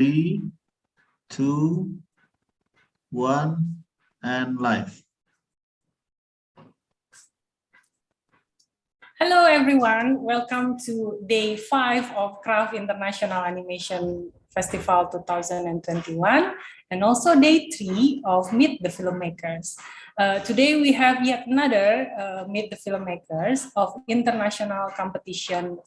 3, 2, 1, and live. Hello everyone, welcome to day 5 of Craft International Animation Festival 2021 and also day 3 of Meet the Filmmakers. Today we have yet another Meet the Filmmakers of International Competition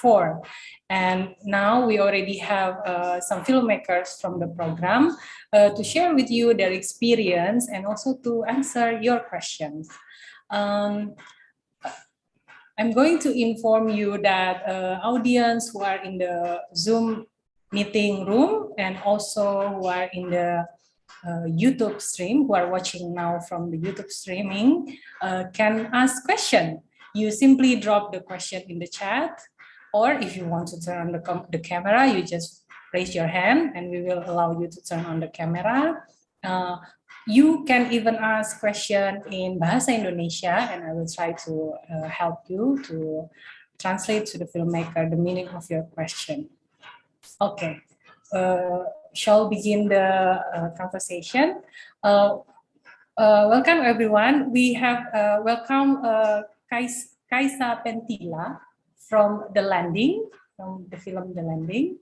4. And now we already have some filmmakers from the program to share with you their experience and also to answer your questions. I'm going to inform you that audience who are in the Zoom meeting room and also who are in the YouTube stream, who are watching now from the YouTube streaming, can ask question. You simply drop the question in the chat, or if you want to turn on the camera, you just raise your hand and we will allow you to turn on the camera. You can even ask question in Bahasa Indonesia, and I will try to help you to translate to the filmmaker the meaning of your question. Okay, shall begin the conversation. Welcome everyone. We have welcome Kaisa Pentila from The Landing, from the film The Landing.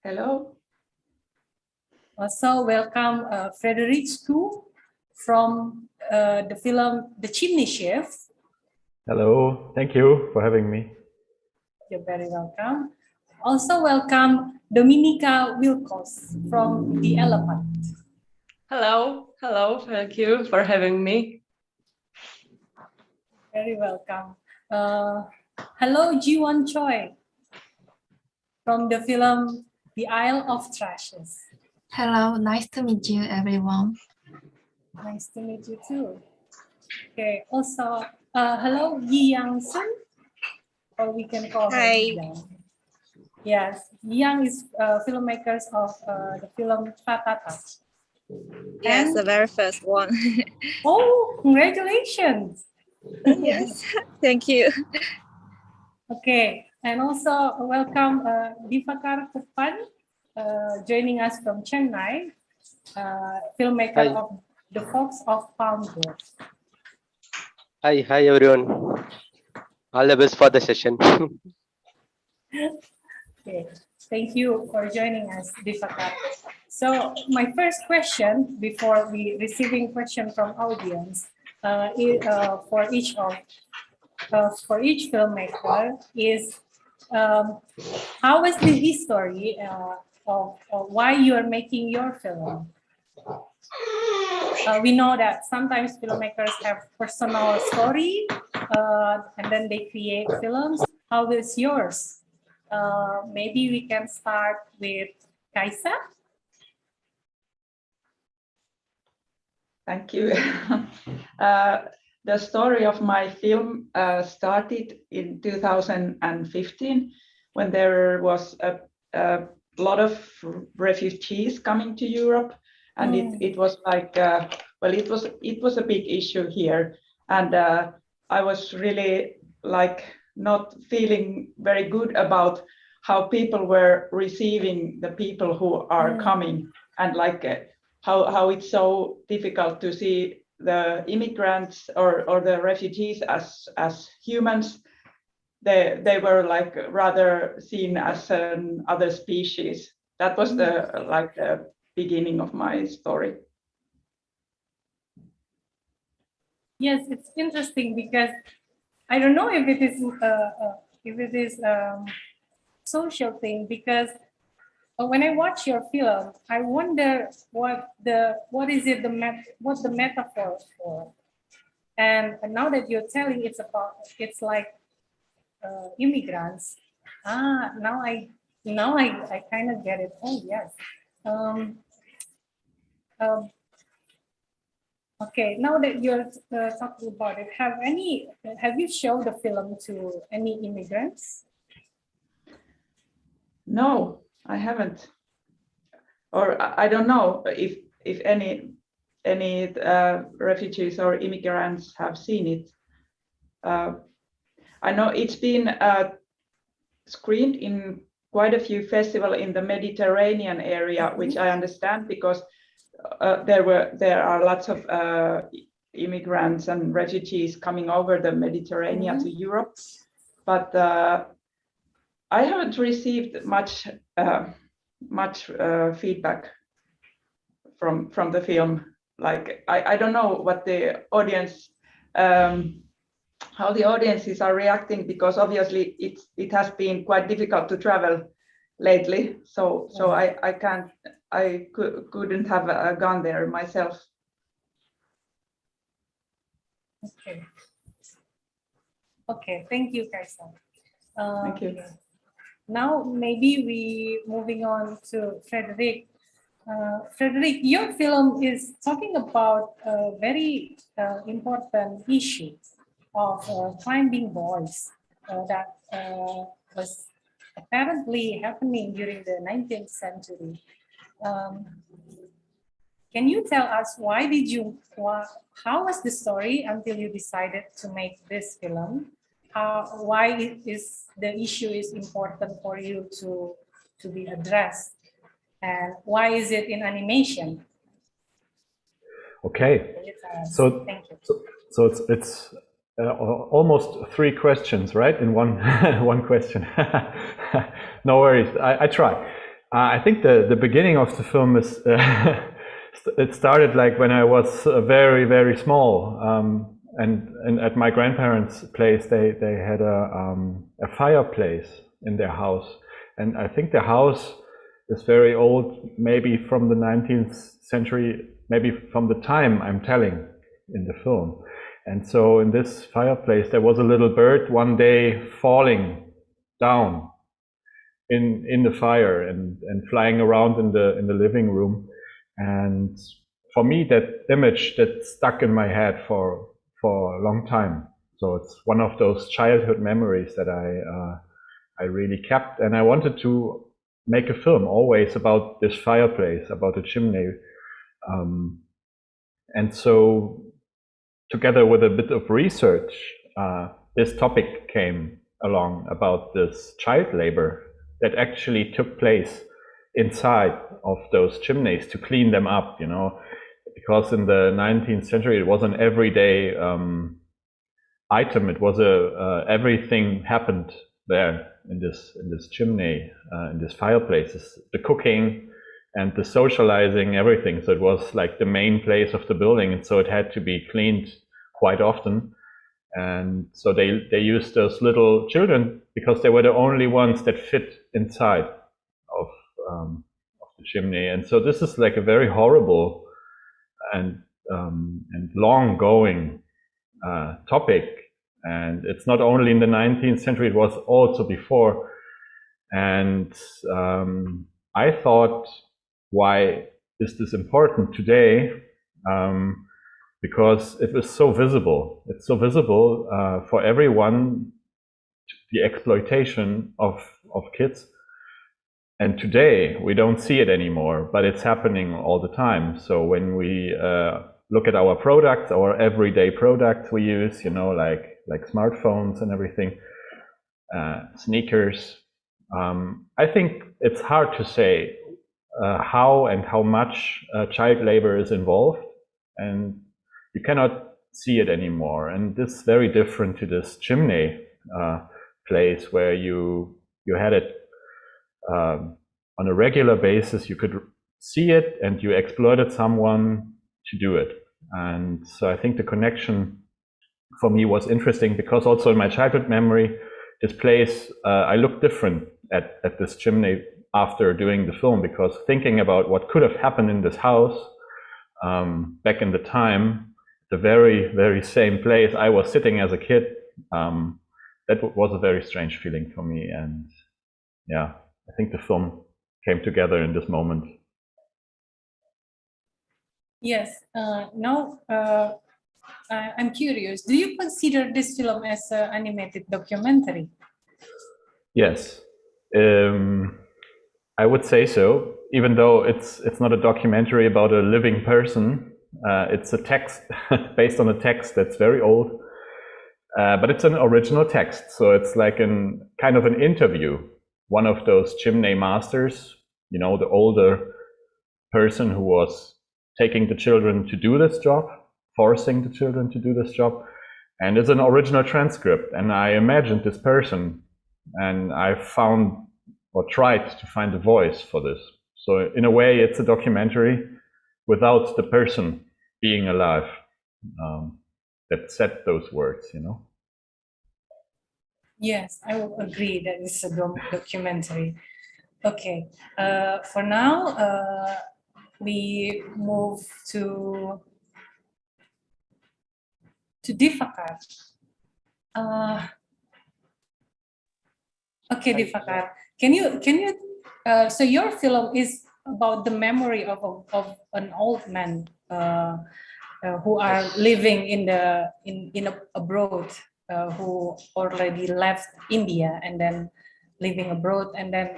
Hello. Also welcome Frederic Stu from the film The Chimney Chef. Hello, thank you for having me. You're very welcome. Also welcome Dominica Wilkos from The Elephant. Hello, thank you for having me. Very welcome. Hello, Jiwon Choi from the film The Isle of Trashes. Hello, nice to meet you, everyone. Nice to meet you too. Okay, also, hello, Yi Yang Sun, or we can call her Yi Yang. Yes, Yi Yang is filmmakers of the film Tatata. Yes, the very first one. Oh, congratulations. Yes, thank you. Okay, and also welcome Divakar Kupan, joining us from Chennai, filmmaker of The Fox of Palm Grove. Hi everyone. All the best for the session. Okay, thank you for joining us, Divakar. So my first question, before we receiving question from audience, for each filmmaker is how is the history of why you are making your film? We know that sometimes filmmakers have personal story and then they create films. How is yours? Maybe we can start with Kaisa. Thank you. The story of my film started in 2015 when there was a lot of refugees coming to Europe, and it was like well, it was a big issue here, and I was really like not feeling very good about how people were receiving the people who are coming, and like how it's so difficult to see the immigrants or the refugees as humans. They were like rather seen as another species. That was the beginning of my story. Yes, it's interesting because I don't know if it is social thing, because when I watch your film, I wonder what the metaphor for. And now that you're telling it's like immigrants. Now I kind of get it. Oh yes. Okay, now that you're talking about it, have you shown the film to any immigrants? No, I haven't, or I don't know if any refugees or immigrants have seen it. I know it's been screened in quite a few festivals in the Mediterranean area, which I understand because there are lots of immigrants and refugees coming over the Mediterranean to Europe, but I haven't received much feedback from the film. Like I don't know what the audience how the audiences are reacting, because obviously it has been quite difficult to travel lately. So I couldn't have gone there myself. Okay. Okay, thank you, Kaisa. Thank you. Now maybe we moving on to Frederick. Frederick, your film is talking about a very important issue of climbing boys that was apparently happening during the 19th century. Can you tell us how was the story until you decided to make this film? Why is the issue is important for you to be addressed? And why is it in animation? Okay, so it's almost 3 questions, right? In one one question. No worries, I try. I think the beginning of the film is it started like when I was very small, and at my grandparents' place they had a fireplace in their house, and I think the house is very old, maybe from the 19th century, maybe from the time I'm telling in the film. And so in this fireplace there was a little bird one day falling down in the fire and flying around in the living room. And for me, that image that stuck in my head for a long time. So it's one of those childhood memories that I really kept, and I wanted to make a film always about this fireplace, about the chimney. And so together with a bit of research, this topic came along about this child labor that actually took place inside of those chimneys to clean them up, you know, because in the 19th century it was an everyday item. It was everything happened there in this chimney, in this fireplaces, the cooking and the socializing, everything. So it was like the main place of the building, and so it had to be cleaned quite often. And so they used those little children because they were the only ones that fit inside of the chimney. And so this is like a very horrible and long going topic. And it's not only in the 19th century, it was also before. And I thought, why is this important today? Because it was so visible. It's so visible for everyone, the exploitation of kids. And today we don't see it anymore, but it's happening all the time. So when we look at our products, our everyday products we use, you know, like smartphones and everything, sneakers, I think it's hard to say how and how much child labor is involved, and you cannot see it anymore. And this is very different to this chimney place where you had it on a regular basis. You could see it and you exploited someone to do it. And so I think the connection for me was interesting, because also in my childhood memory, this place, I looked different at this chimney after doing the film, because thinking about what could have happened in this house back in the time, the very same place I was sitting as a kid, that was a very strange feeling for me. And yeah, I think the film came together in this moment. Yes. Now, I'm curious. Do you consider this film as an animated documentary? Yes, I would say so. Even though it's not a documentary about a living person, it's a text based on a text that's very old, but it's an original text. So it's like kind of an interview one of those chimney masters, you know, the older person who was taking the children to do this job, forcing the children to do this job. And it's an original transcript. And I imagined this person, and I found or tried to find a voice for this. So in a way, it's a documentary without the person being alive that said those words, you know? Yes, I will agree that it's a documentary. Okay, for now, we move to Divakar. Okay, Divakar, can you so your film is about the memory of an old man who are living in abroad, who already left India and then living abroad, and then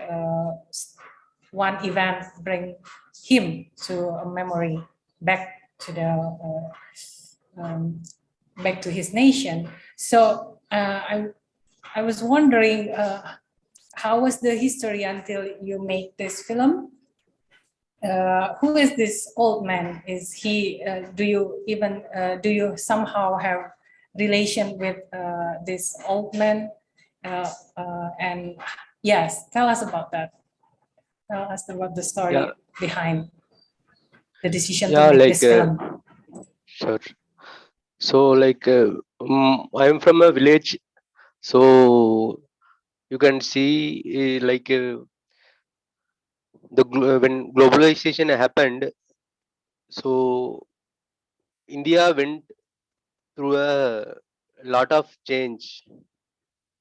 one event bring him to a memory back to the back to his nation. So I was wondering, how was the history until you make this film? Who is this old man? Is he? Do you somehow have relation with this old man? And yes, tell us about that. Tell us about the story behind the decision to make this film. Sure. So I am from a village, so you can see when globalization happened, so India went through a lot of change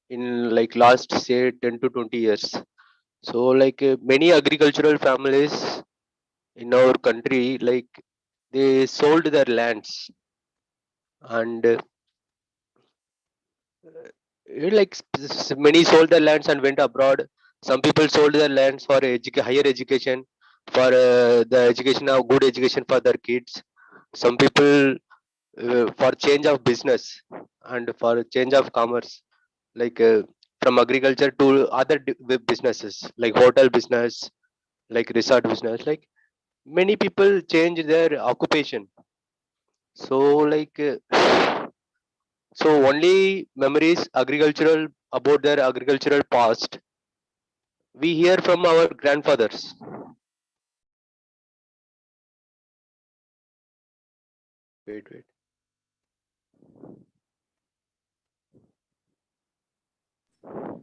in last say 10 to 20 years. So many agricultural families in our country, they sold their lands, and many sold their lands and went abroad. Some people sold their lands for higher education, for the education of good education for their kids. Some people for change of business and for change of commerce, from agriculture to other businesses like hotel business, like resort business. Many people change their occupation. So so only memories agricultural about their agricultural past we hear from our grandfathers. Wait.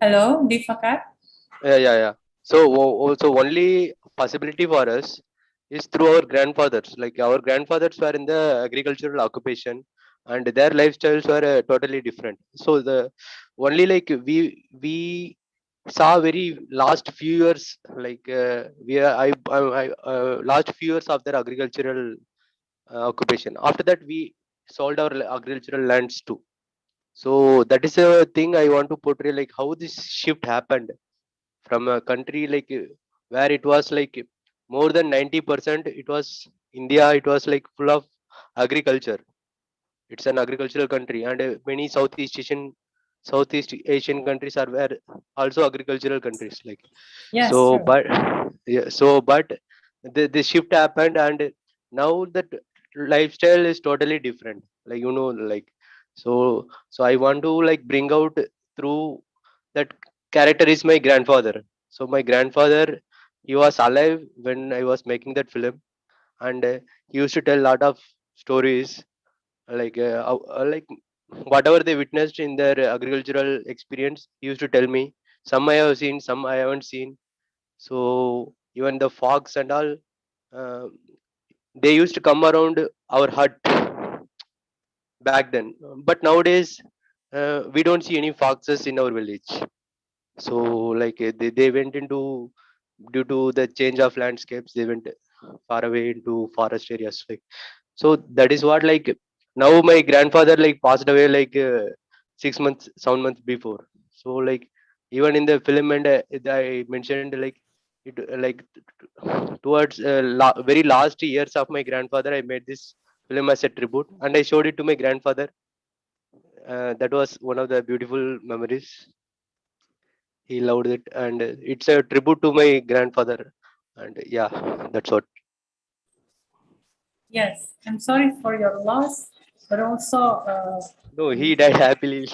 Hello, Divakar. Yeah. So also only possibility for us is through our grandfathers. Like our grandfathers were in the agricultural occupation, and their lifestyles were totally different. So the only we saw very last few years, we are I last few years of their agricultural occupation. After that, we sold our agricultural lands too. So that is a thing I want to portray, like how this shift happened from a country where it was more than 90%. It was India. It was full of agriculture. It's an agricultural country, and many Southeast Asian countries are where also agricultural countries. Yes, So, true. but yeah, but the shift happened, and now that lifestyle is totally different. So I want to bring out through that character is my grandfather. So my grandfather, he was alive when I was making that film, and he used to tell a lot of stories, like whatever they witnessed in their agricultural experience. He used to tell me. Some I have seen, some I haven't seen. So even the fox and all, uh, they used to come around our hut back then. But nowadays, we don't see any foxes in our village. So they went into, due to the change of landscapes, they went far away into forest areas. So that is what now my grandfather passed away 6 months, 7 months before. So even in the film, and I mentioned it towards very last years of my grandfather, I made this film as a tribute, and I showed it to my grandfather. That was one of the beautiful memories. he loved it, and it's a tribute to my grandfather. And yeah, that's what. Yes, I'm sorry for your loss, but also No, he died happily.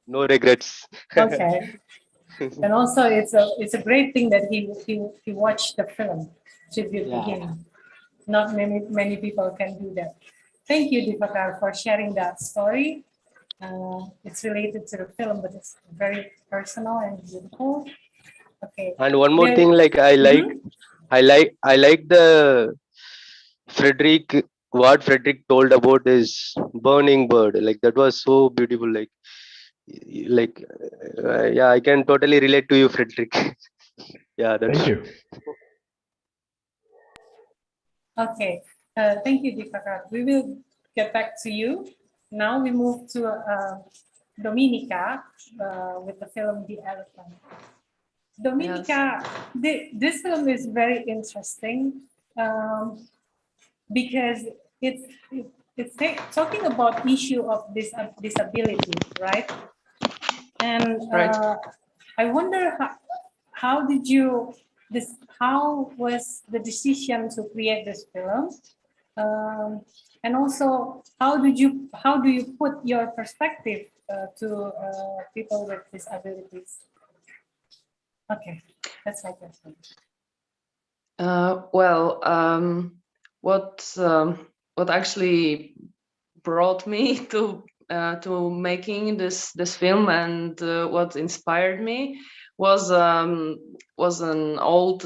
No regrets. okay. And also, it's a great thing that he watched the film tribute to Yeah. him. Not many people can do that. Thank you, Deepakar, for sharing that story. It's related to the film, but it's very personal and beautiful. Okay. And one more Well, thing, like mhm. I like the Frederick, what Frederick told about his burning bird. Like that was so beautiful. Like yeah, I can totally relate to you, Frederick. Yeah, that's. Thank you. Okay. Thank you, Deepakar. We will get back to you. Now we move to Dominica with the film The Elephant. Dominica, this film is very interesting because it's talking about issue of disability, right? And I wonder how did you how was the decision to create this film, and also how do you put your perspective to people with disabilities? Okay, that's my question. What actually brought me to making this film, and what inspired me was an old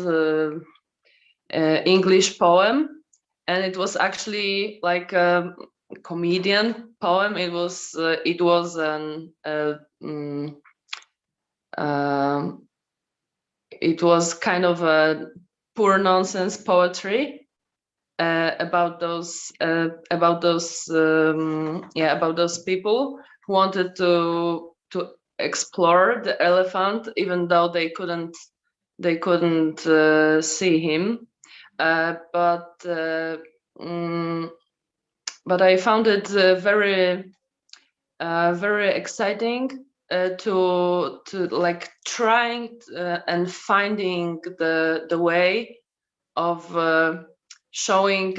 English poem, and it was actually like a comedian poem. It was it was kind of a poor nonsense poetry about those people who wanted to explore the elephant, even though they couldn't see him. But I found it very exciting to like trying and finding the way of showing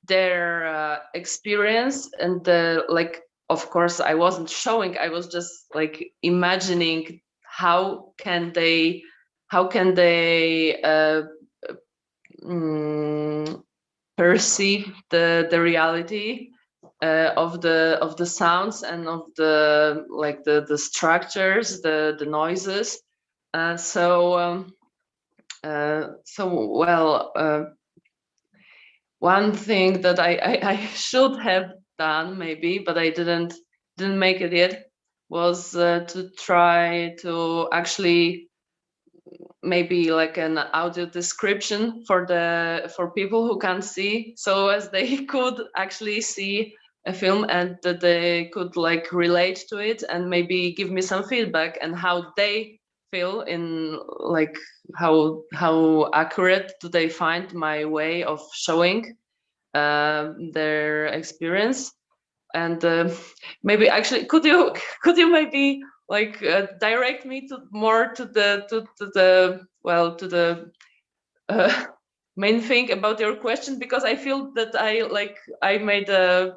their experience, and like, of course I wasn't showing, I was just like imagining how can they perceive the reality of the sounds and of the like the structures, the noises. One thing that I should have done maybe, but I didn't make it yet, was to try to actually maybe like an audio description for people who can't see, so as they could actually see a film and that they could like relate to it and maybe give me some feedback and how they feel in like how accurate do they find my way of showing their experience. And maybe actually could you maybe like direct me to the main thing about your question, because I feel that I made a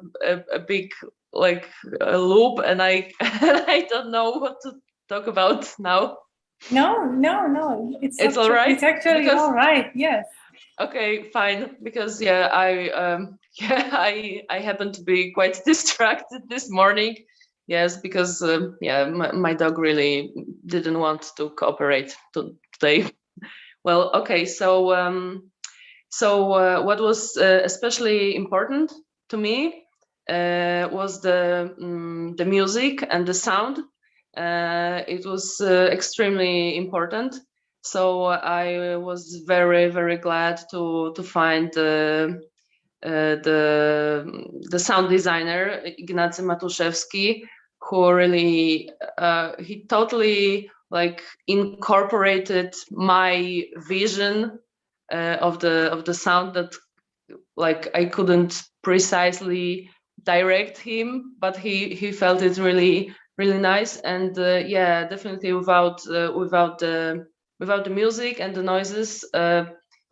big like a loop and I I don't know what to talk about now. No, it's all right. It's actually because, all right. Yes. Okay, fine. Because yeah, I happen to be quite distracted this morning. Yes, because yeah, my dog really didn't want to cooperate today. Well, okay. So what was especially important to me was the music and the sound. It was extremely important. So I was very glad to find the sound designer Ignacy Matuszewski, who really he totally like incorporated my vision of the sound that like I couldn't precisely direct him, but he felt it really really nice. And yeah, definitely without the music and the noises, yeah,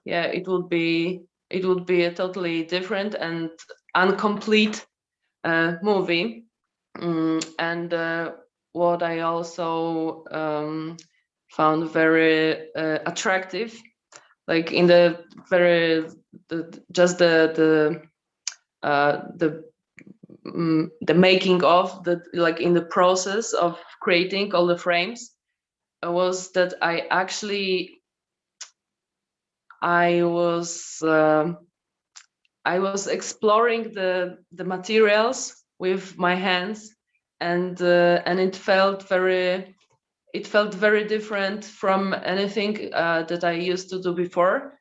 it would be a totally different and incomplete movie. And what I also found very attractive, like in the making of the, like in the process of creating all the frames, was that I was exploring the materials with my hands, and it felt very different from anything that I used to do before.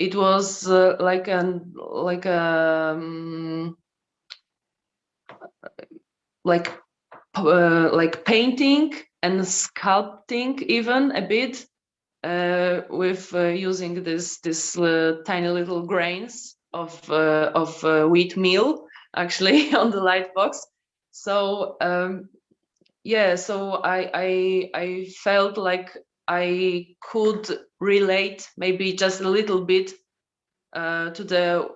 It was like painting and sculpting even a bit, with using this tiny little grains of wheat meal actually on the light box. So yeah, so I felt like I could relate maybe just a little bit to the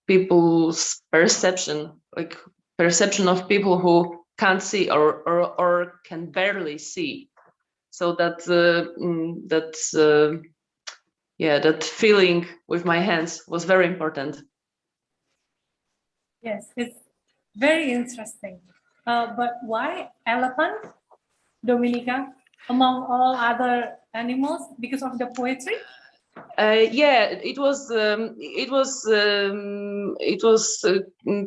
people's perception, like perception of people who can't see or can barely see. So that that feeling with my hands was very important. Yes, it's very interesting. But why elephant, Dominica, among all other animals? Because of the poetry? Yeah, it was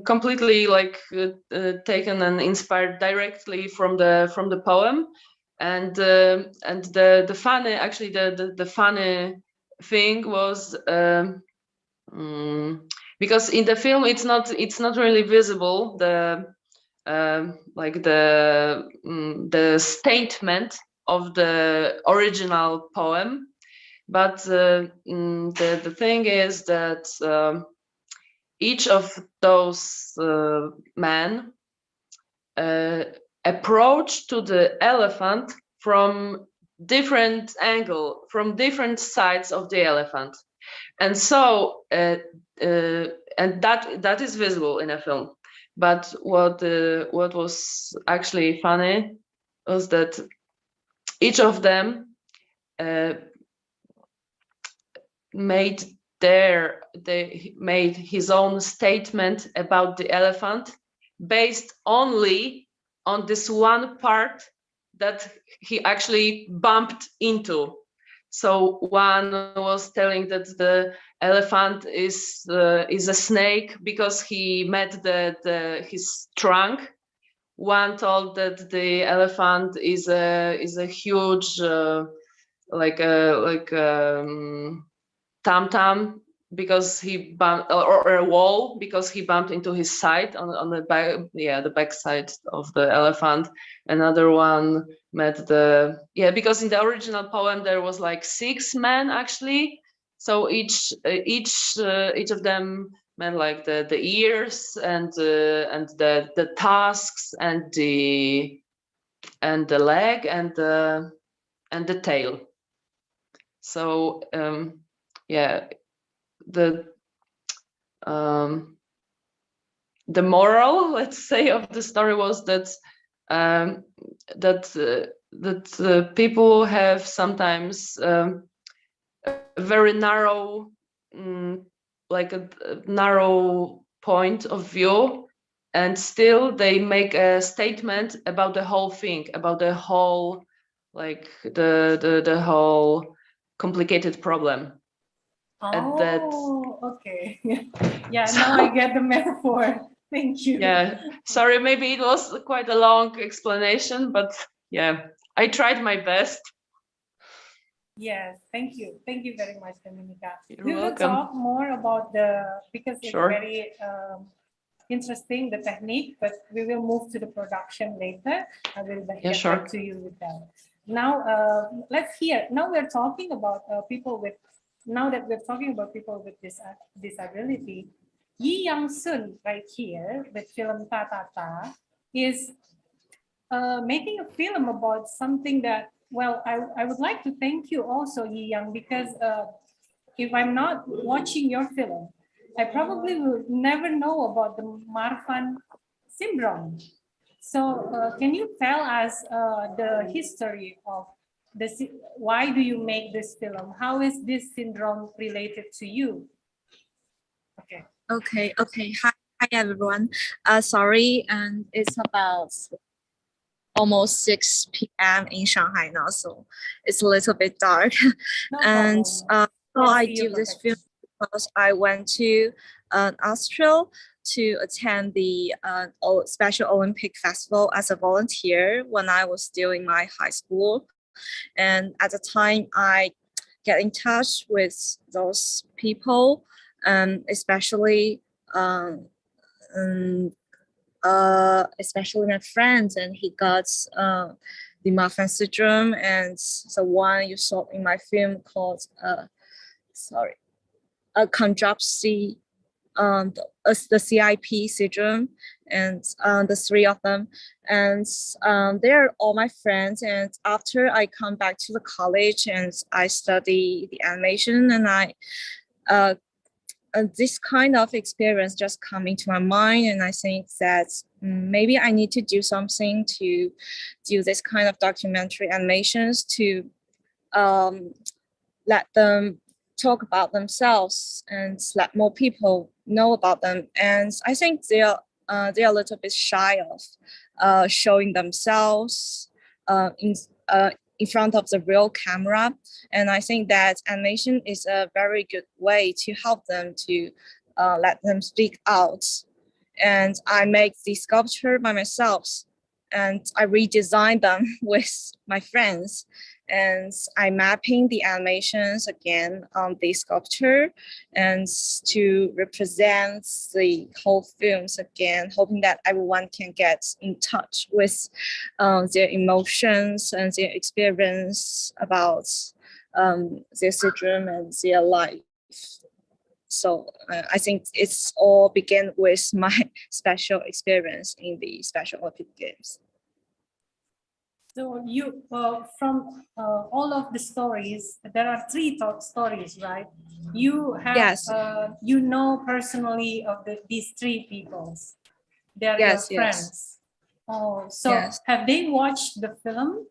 completely like taken and inspired directly from the poem, and the funny thing was because in the film it's not really visible, the the statement of the original poem. But the thing is that each of those men approach to the elephant from different angle, from different sides of the elephant, and so and that is visible in a film. But what was actually funny was that each of them made his own statement about the elephant based only on this one part that he actually bumped into. So one was telling that the elephant is a snake because he met his trunk. One told that the elephant is a huge tam because he bumped, or a wall because he bumped into his side on the back, the back side of the elephant. Another one met because in the original poem there was like 6 men actually, so each of them meant like the ears and the tusks and the leg and the tail. So the moral, let's say, of the story was that people have sometimes a very narrow, like a narrow point of view, and still they make a statement about the whole thing, about the whole, like the whole complicated problem. Oh, okay. Yeah, now I get the metaphor. Thank you. Yeah, sorry, maybe it was quite a long explanation, but yeah, I tried my best. Yes, thank you. Thank you very much, Dominica. You're welcome. Will talk more about because it's very interesting, the technique, but we will move to the production later. I will get back to you with that. Now, let's hear. Now we're talking about people with, now that we're talking about people with disability, Yi Young Sun right here with film Tatata is making a film about something that, well, I would like to thank you also, Yi Young, because if I'm not watching your film, I probably would never know about the Marfan syndrome. So can you tell us the history of this? Why do you make this film? How is this syndrome related to you? Okay. Okay. Hi everyone. Sorry, and it's about almost 6 p.m. in Shanghai now, so it's a little bit dark. No And problem. so Yes, I see you do this perfect. film because I went to Austria to attend the Special Olympic Festival as a volunteer when I was still in my high school. And at the time, I get in touch with those people, especially especially my friends, and he got the Marfan syndrome, and the one you saw in my film called contrapsy, the CIP syndrome, and the three of them, and they're all my friends. And after I come back to the college and I study the animation, and this kind of experience just come into my mind, and I think that maybe I need to do something to do this kind of documentary animations to let them talk about themselves and let more people know about them. And I think they're a little bit shy of showing themselves in front of the real camera. And I think that animation is a very good way to help them to let them speak out. And I make the sculpture by myself, and I redesign them with my friends. And I'm mapping the animations again on the sculpture and to represent the whole films again, hoping that everyone can get in touch with their emotions and their experience about their syndrome and their life. So I think it's all began with my special experience in the Special Olympic Games. So you, from all of the stories, there are 3 stories, right? You have, Yes. You know personally of these 3 peoples. They are Yes, your yes. friends. Oh, so Yes. have they watched the film?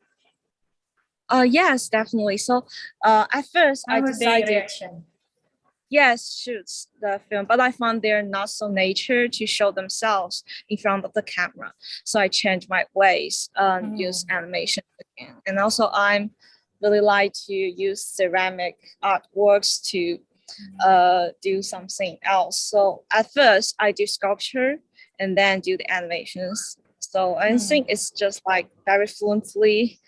Yes, definitely. So at first How I were their decided, reaction? yes, shoot the film, but I found they're not so nature to show themselves in front of the camera. So I changed my ways, use animation again. And also I'm really like to use ceramic artworks to do something else. So at first I do sculpture and then do the animations. So I think it's just like very fluently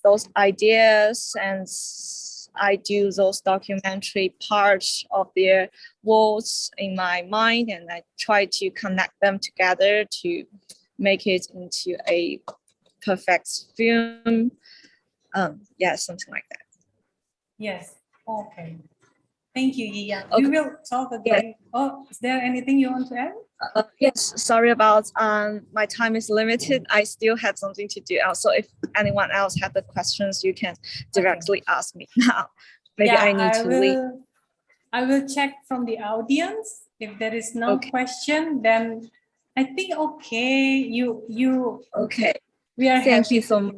those ideas, and I do those documentary parts of their worlds in my mind, and I try to connect them together to make it into a perfect film. Yeah, something like that. Yes. Okay. Thank you, Yiya. Okay. We will talk again. Oh, is there anything you want to add? Yes, sorry about my time is limited. I still have something to do. Also, if anyone else have the questions, you can directly ask me now. Maybe Yeah, I need to leave. I will check from the audience. If there is no question, then I think okay. You okay. We are Thank happy you so much.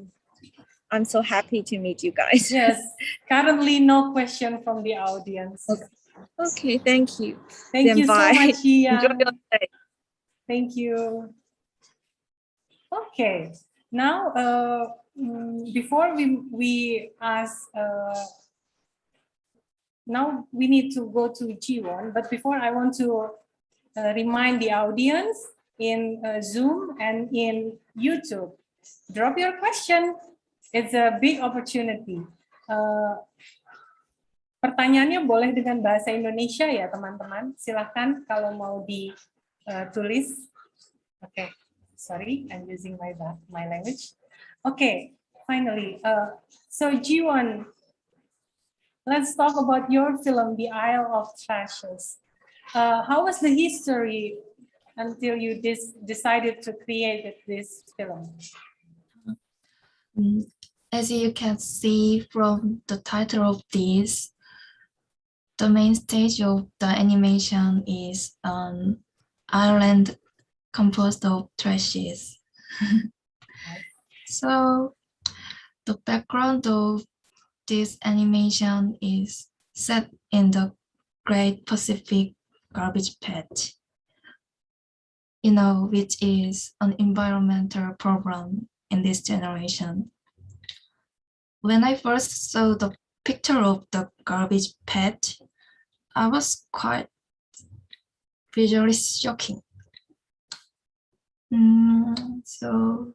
I'm so happy to meet you guys. Yes. Currently, no question from the audience. Okay, thank you. Thank then you bye. so much, Yiya. Enjoy your day. Thank you. Okay. Now, before we ask, now we need to go to Jiwon, but before I want to remind the audience in Zoom and in YouTube, drop your question. It's a big opportunity. Pertanyaannya boleh dengan bahasa Indonesia ya teman-teman. Silakan kalau mau ditulis. Okay, sorry, I'm using my language. Okay, finally, so Jiwon, let's talk about your film, The Isle of Treasures. how was the history until you decided to create this film? As you can see from the title of this, the main stage of the animation is an island composed of trashes. So the background of this animation is set in the Great Pacific Garbage Patch, which is an environmental problem in this generation. When I first saw the picture of the garbage patch, I was quite visually shocking. So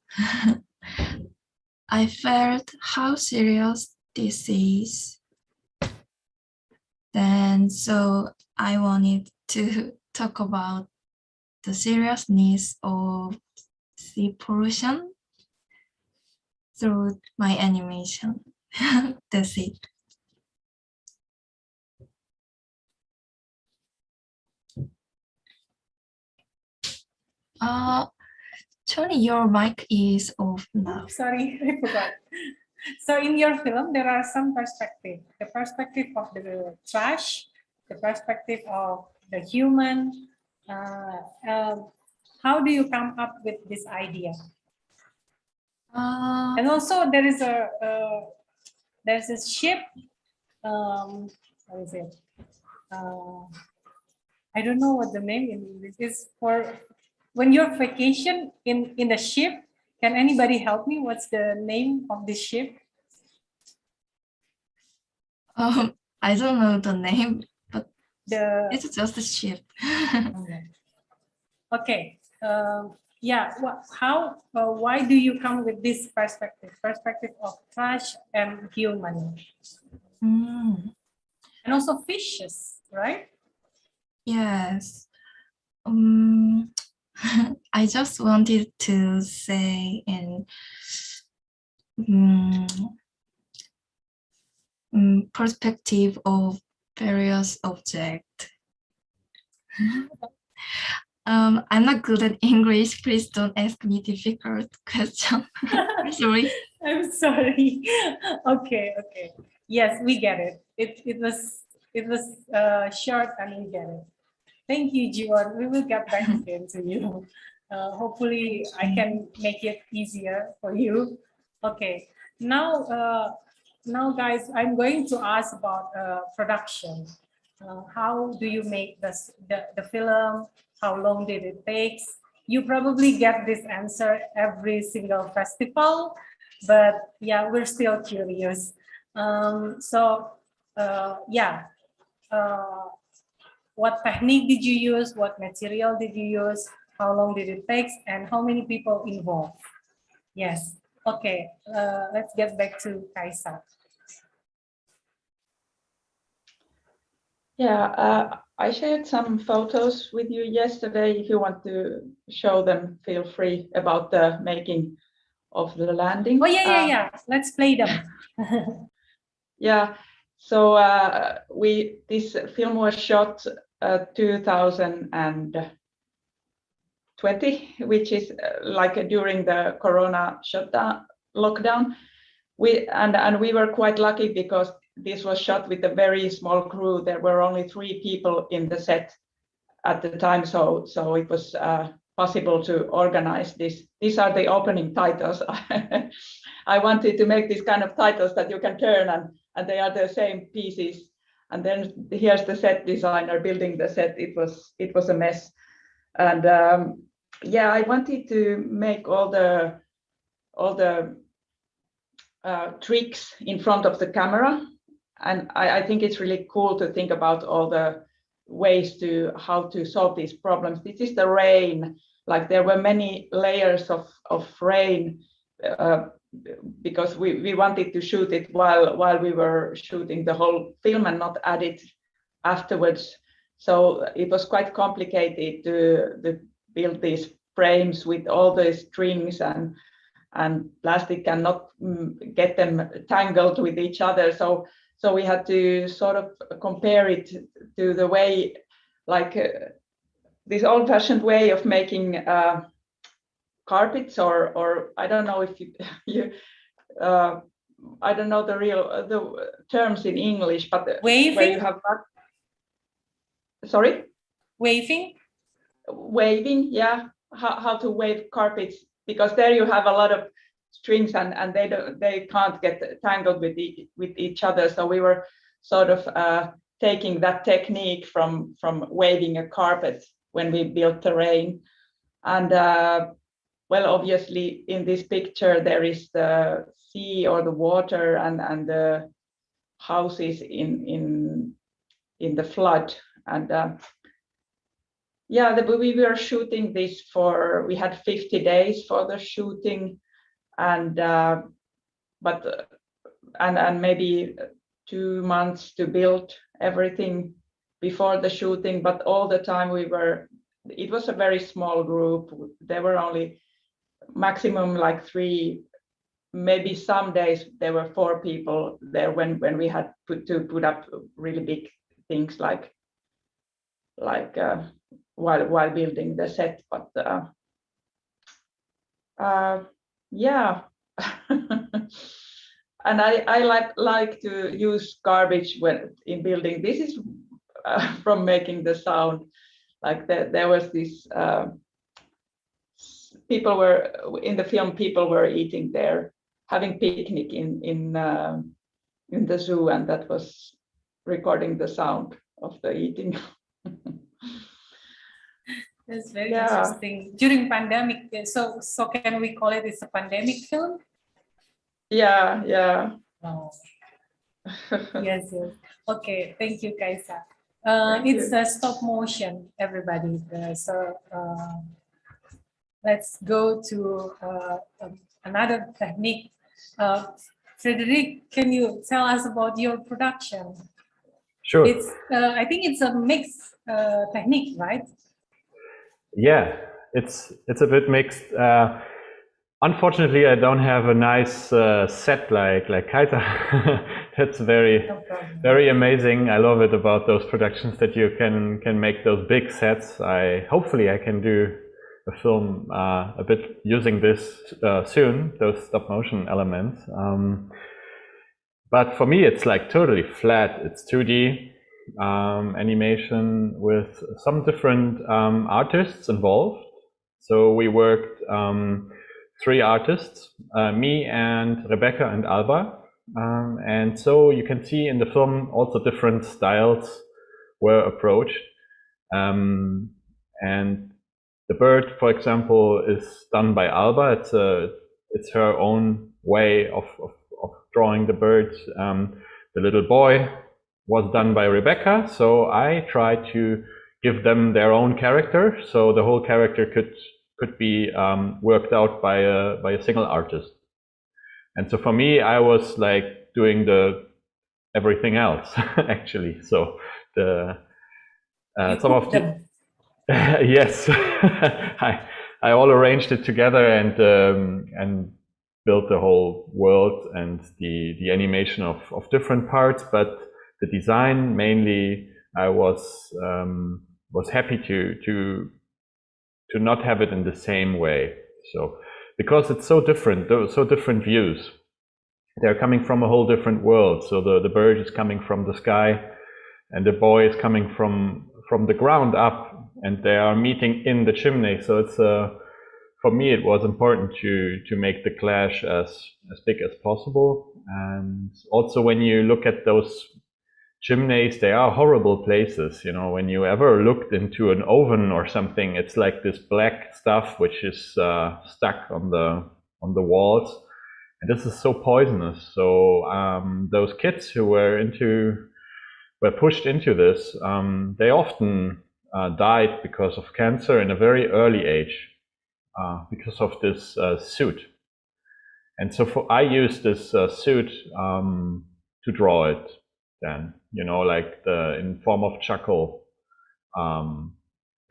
I felt how serious this is. Then so I wanted to talk about the seriousness of sea pollution through my animation. That's it. Tony, your mic is off now. Sorry, I forgot. So in your film, there are some perspective. The perspective of the trash, the perspective of the human. How do you come up with this idea? And also there is there's a ship. What is it? I don't know what the name in English is for when you're vacation in the ship. Can anybody help me? What's the name of this ship? I don't know the name, but it's just a ship. Okay. Yeah. Why do you come with this perspective? Perspective of trash and human, and also fishes, right? Yes. I just wanted to say in perspective of various objects. I'm not good at English. Please don't ask me difficult questions. Sorry. I'm sorry. Okay. Yes, we get it. It was short and we get it. Thank you, Jiwon. We will get back again to you. Hopefully, I can make it easier for you. Okay. Now, guys, I'm going to ask about production. How do you make the film? How long did it take? You probably get this answer every single festival, but yeah, we're still curious. What technique did you use? What material did you use? How long did it take? And how many people involved? Yes. Okay. Let's get back to Kaisa. Yeah, I shared some photos with you yesterday. If you want to show them, feel free, about the making of the landing. Oh, yeah. Let's play them. Yeah. So this film was shot 2020, which is like during the Corona lockdown. We were quite lucky because this was shot with a very small crew. There were only 3 people in the set at the time, so it was possible to organize this. These are the opening titles. I wanted to make these kind of titles that you can turn, and they are the same pieces. And then here's the set designer building the set. It was a mess, and yeah, I wanted to make all the tricks in front of the camera, and I think it's really cool to think about all the ways to how to solve these problems. This is the rain. Like, there were many layers of rain because we wanted to shoot it while we were shooting the whole film and not add it afterwards. So it was quite complicated to build these frames with all the strings and plastic and not get them tangled with each other. So we had to sort of compare it to the way like this old-fashioned way of making carpets, or I don't know if you I don't know the terms in English, but Waving? where you have sorry, Waving, yeah, how to wave carpets, because there you have a lot of strings and they can't get tangled with each other. So we were sort of taking that technique from waving a carpet when we built terrain. And well, obviously in this picture there is the sea or the water and the houses in the flood. And yeah, we were shooting this we had 50 days for the shooting, and and maybe 2 months to build everything before the shooting. But all the time it was a very small group. There were only maximum like 3, maybe some days there were 4 people there when we had to put up really big things like while building the set. But yeah. And I like to use garbage when in building. This is from making the sound. Like there was this people were in the film. People were eating there, having picnic in the zoo, and that was recording the sound of the eating. that's very Yeah. interesting. During pandemic, so can we call it a pandemic film? Yeah. Oh. Yes. Okay, thank you, Kaisa. Thank It's you. a stop motion, everybody. So let's go to another technique. Frederick, can you tell us about your production? Sure. It's I think it's a mixed technique, right? Yeah, it's a bit mixed. Unfortunately, I don't have a nice set like Kaita. That's very amazing. I love it about those productions that you can make those big sets. Hopefully I can do a film a bit using this soon, those stop motion elements. But for me, it's like totally flat. It's 2D animation with some different artists involved. So we worked 3 artists, me and Rebecca and Alba. And so you can see in the film also different styles were approached. And the bird, for example, is done by Alba. It's her own way of drawing the bird. The little boy was done by Rebecca. So I tried to give them their own character. So the whole character could be worked out by a single artist. And so for me, I was like doing everything else actually. So some of the yes, I all arranged it together and built the whole world and the animation of different parts, but the design mainly I was happy to not have it in the same way. So because it's so different, so different views. They're coming from a whole different world. So the bird is coming from the sky, and the boy is coming from the ground up, and they are meeting in the chimney. So it's for me it was important to make the clash as big as possible. And also when you look at those chimneys, they are horrible places. You know, when you ever looked into an oven or something, it's like this black stuff which is stuck on the walls, and this is so poisonous. So those kids who were pushed into this, they often died because of cancer in a very early age because of this suit. And so I used this suit to draw it. Then, you know, like in form of charcoal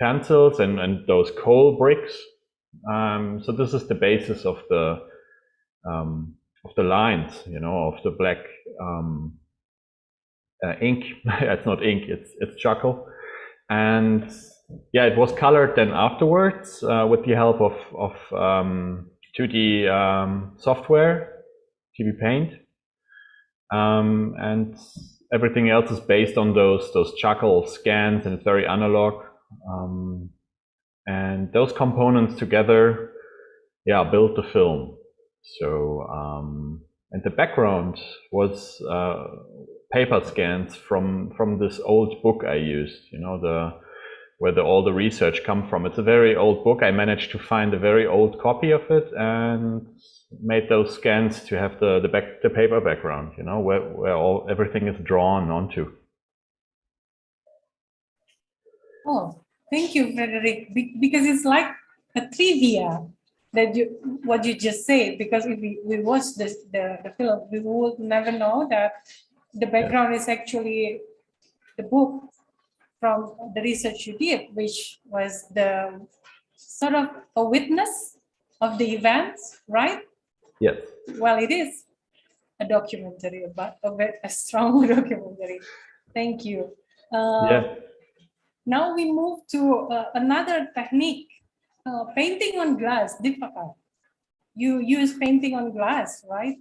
pencils and those coal bricks. So this is the basis of the lines, you know, of the black ink. It's not ink, it's charcoal. And yeah, it was colored then afterwards with the help of 2D software, 2D Paint, and everything else is based on those charcoal scans, and it's very analog. And those components together, yeah, built the film. So and the background was paper scans from this old book I used, you know, where all the research come from. It's a very old book. I managed to find a very old copy of it and made those scans to have the paper background, you know, where everything is drawn onto. Oh, thank you, Frederick. Because it's like a trivia that what you just said. Because if we watch the film, we would never know that the background is actually the book from the research you did, which was the sort of a witness of the events, right? Yes. Well, it is a documentary, but a strong documentary. Thank you. Yeah. Now we move to another technique, painting on glass, Deepaka. You use painting on glass, right?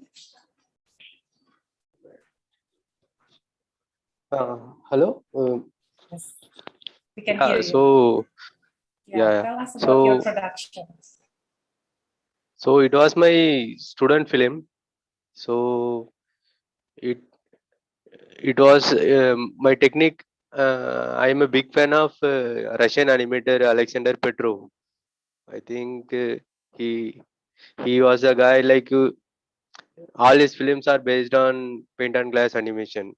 Hello. Yes. We can hear you. So yeah. Tell us about your So production. so it was my student film. So it was my technique. I am a big fan of Russian animator Alexander Petrov. I think he was a guy like all his films are based on paint and glass animation.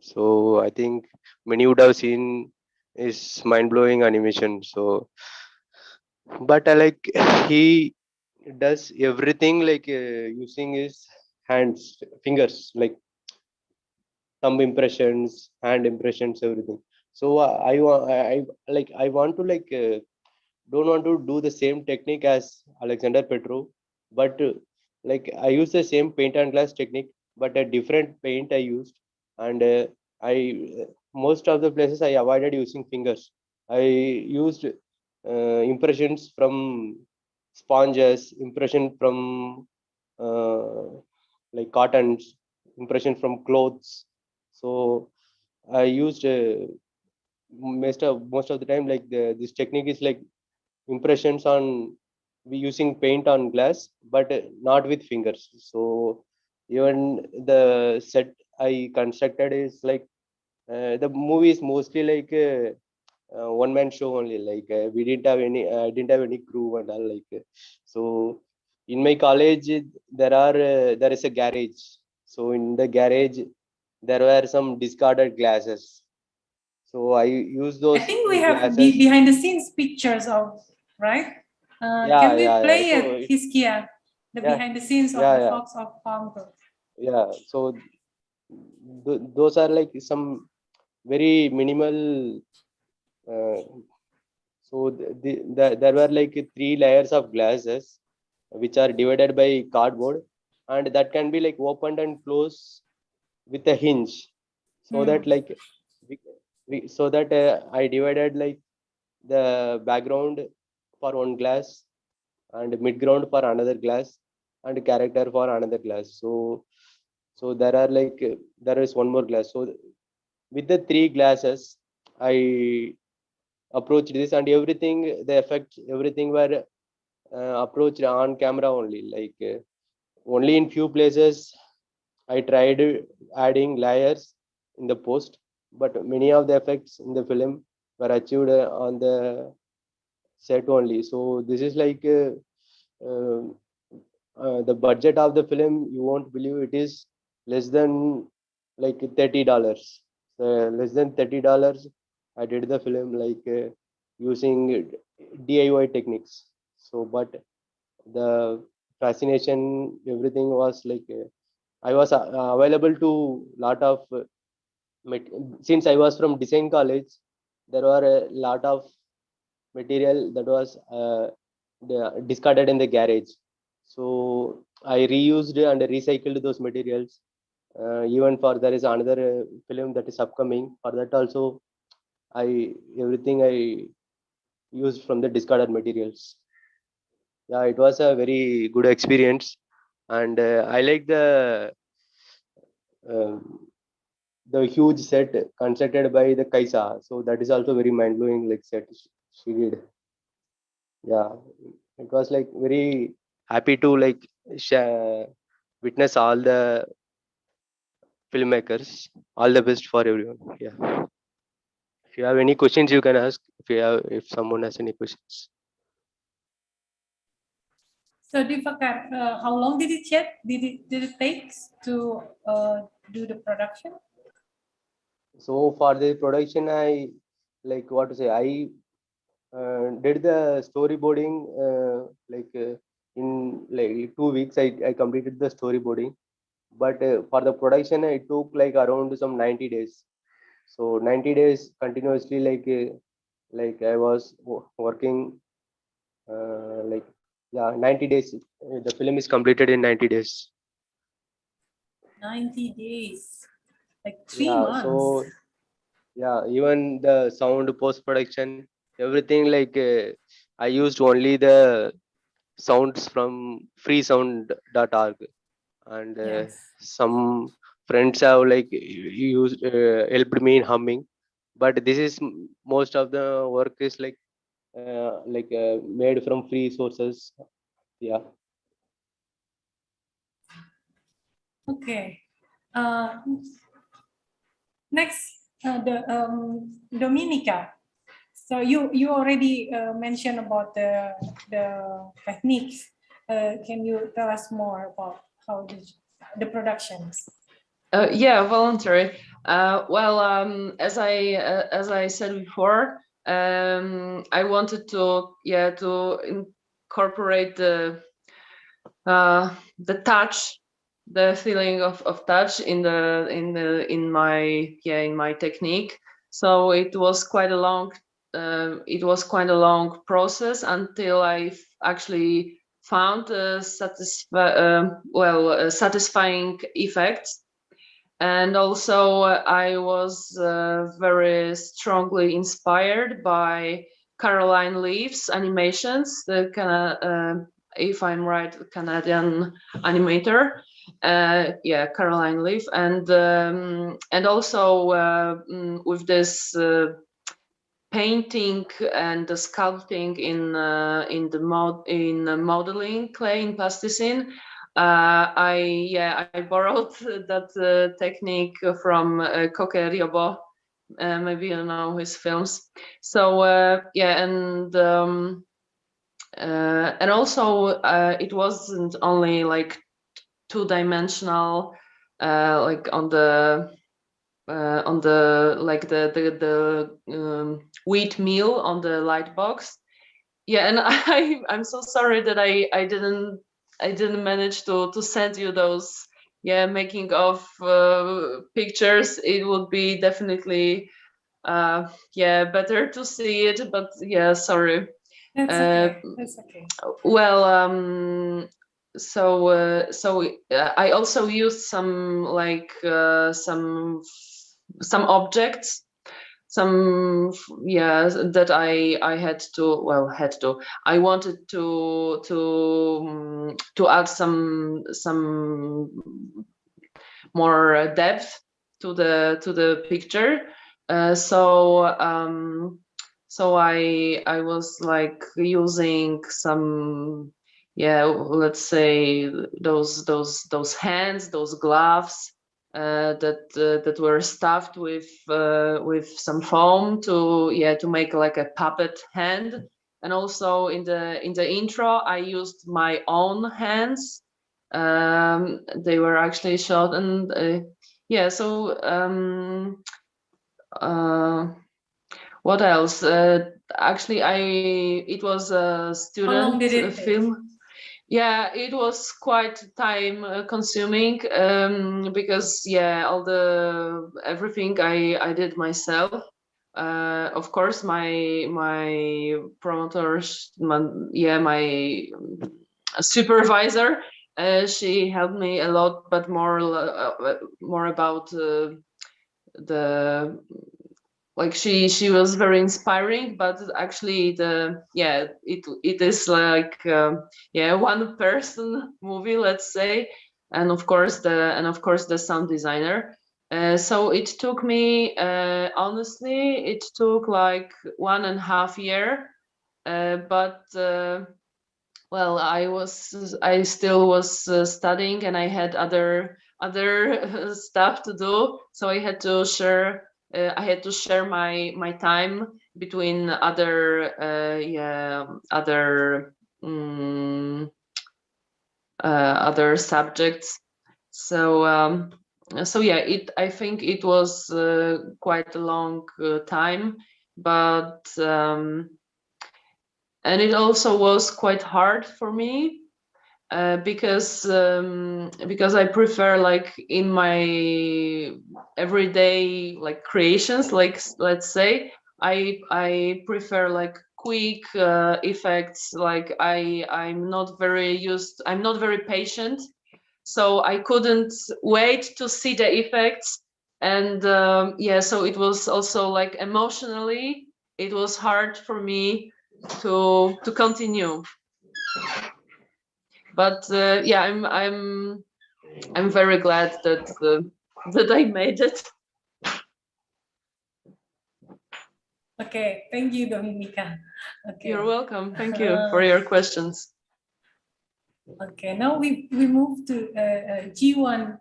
So I think many would have seen his mind-blowing animation. So, but I like he does everything like using his hands, fingers, like thumb impressions, hand impressions, everything. So I want to like don't want to do the same technique as Alexander Petrov, but like I use the same paint and glass technique, but a different paint I used, and I most of the places I avoided using fingers. I used impressions from sponges, impression from like cottons, impression from clothes. So I used most of the time like this technique is like impressions on using paint on glass, but not with fingers. So even the set I constructed is like the movie is mostly like one man show only. Like we didn't have any, I didn't have any crew and all. Like so, in my college there is a garage. So in the garage there were some discarded glasses. So I use I those think we have glasses. behind the scenes pictures of, right? Can we play So it, Hiskia, the yeah, behind the scenes of the Fox of Palm Grove? yeah. So those are like some very minimal. Uh, so there were like 3 layers of glasses, which are divided by cardboard, and that can be like opened and closed with a hinge, so that like so that I divided like the background for one glass and midground for another glass and character for another glass. So there are like there is one more glass. So with the 3 glasses I approached this, and everything the effects everything were approached on camera only. Like only in few places I tried adding layers in the post, but many of the effects in the film were achieved on the set only. So this is like uh, the budget of the film, you won't believe, it is less than like $30. Less than $30 I did the film like using DIY techniques. So but the fascination everything was like I was available to lot of since I was from design college, there were a lot of material that was discarded in the garage. So I reused and recycled those materials. Even for there is another film that is upcoming. For that also, everything I used from the discarded materials. Yeah, it was a very good experience, and I like um, the huge set constructed by the Kaisa. So that is also very mind blowing. Like set she did. Yeah, it was like very happy to like witness all the filmmakers. All the best for everyone. Yeah. If you have any questions, you can ask. If someone has any questions. So Divakar, how long did it take to do the production? So for the production, I like what to say. I did the storyboarding in like 2 weeks. I completed the storyboarding, but for the production, it took like around some 90 days. So 90 days continuously, like I was working like yeah 90 days. The film is completed in 90 days. 90 days, like 3 Yeah. months. So yeah, even the sound post production, everything I used only the sounds from freesound.org, and Yes. some friends have like used helped me in humming, but this is most of the work is made from free sources. Yeah. Okay. Next, the Dominica. So you already mentioned about the techniques. Can you tell us more about how the productions? Yeah, voluntary. As I said before, I wanted to incorporate the touch, the feeling of touch in my technique. So it was quite a long process until I actually found satisfying effects. And also I was very strongly inspired by Caroline Leaf's animations, the if I'm right, Canadian animator. Caroline Leaf, and also with this painting and the sculpting in modeling clay in plasticine. I borrowed that technique from Koke Ryobo. Maybe you know his films. So and also it wasn't only like two-dimensional, like on the wheat meal on the light box. Yeah, and I'm so sorry that I didn't manage to send you those making of pictures. It would be definitely better to see it, but yeah, sorry. That's okay. That's okay. Well, I also used some some objects, that I I wanted to add some more depth to the picture. So I was like using some, let's say those hands, those gloves that were stuffed with some foam to make like a puppet hand. And also in the intro, I used my own hands. They were actually shot, and what else? Actually, it was a How long did student it take? film. Yeah, it was quite time consuming, because everything I did myself. Of course, my promoters, my supervisor, she helped me a lot, but more about the like she was very inspiring, but actually it is like one person movie, let's say, and of course the sound designer. So it took me honestly, it took like 1.5 years, but well, I still was studying, and I had other stuff to do, so I had to share my time between other subjects. So yeah, I think it was quite a long time, but and it also was quite hard for me because I prefer, like, in my everyday like creations, like, let's say, I prefer like quick effects. Like I'm not very patient, so I couldn't wait to see the effects. And so it was also like emotionally it was hard for me to continue. But yeah, I'm very glad that I made it. Okay, thank you, Dominica. Okay. You're welcome. Thank you for your questions. Okay, now we move to G1.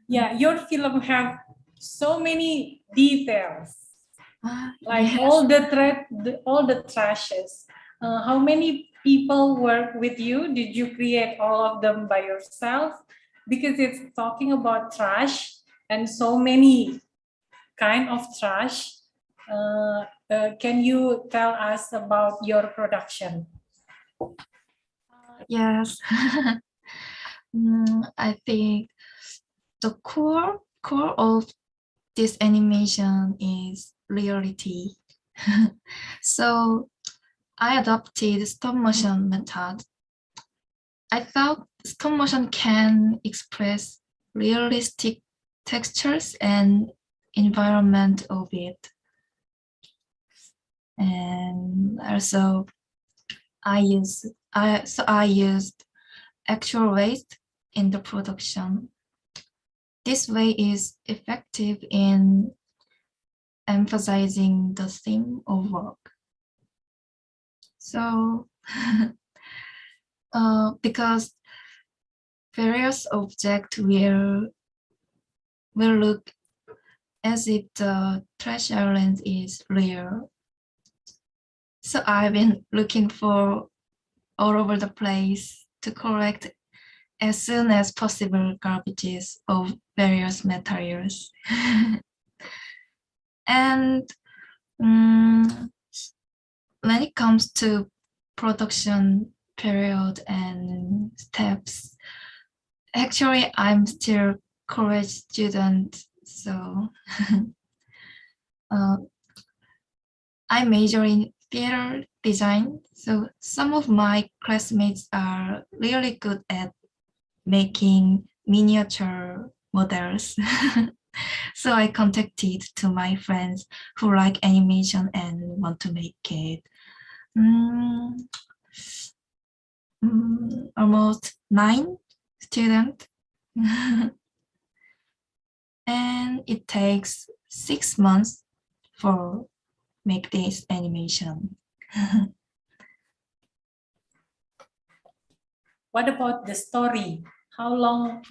Yeah, your film have so many details, like yes. all the trashes. How many people work with you? Did you create all of them by yourself? Because it's talking about trash and so many kind of trash. Can you tell us about your production? Yes. I think the core of this animation is reality. So I adopted stop motion method. I thought stop motion can express realistic textures and environment of it. And also I used actual waste in the production. This way is effective in emphasizing the theme of work. So because various objects will look as if the trash island is real. So I've been looking for all over the place to collect as soon as possible garbages of various materials. And when it comes to production period and steps, actually I'm still college student, so I major in theater design. So some of my classmates are really good at making miniature models. So I contacted to my friends who like animation and want to make it. Almost 9 students. And it takes 6 months for make this animation. What about the story? How long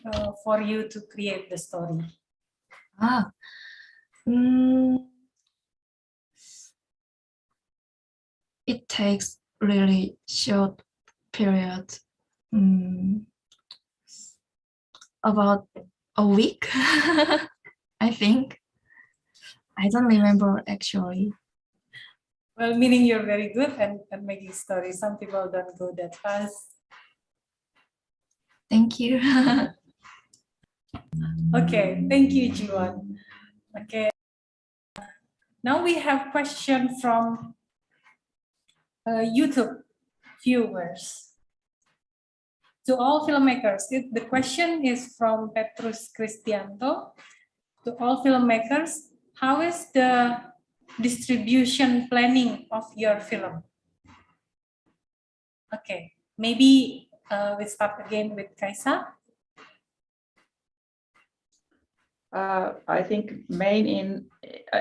for you to create the story? It takes really short period, about a week, I think. I don't remember actually. Well, meaning you're very good at making stories. Some people don't go that fast. Thank you. Okay, thank you, Jiwon. Okay, now we have question from YouTube viewers. To all filmmakers, the question is from Petrus Cristianto. to all filmmakers, how is the distribution planning of your film? Okay, maybe we start again with Kaisa. I think main in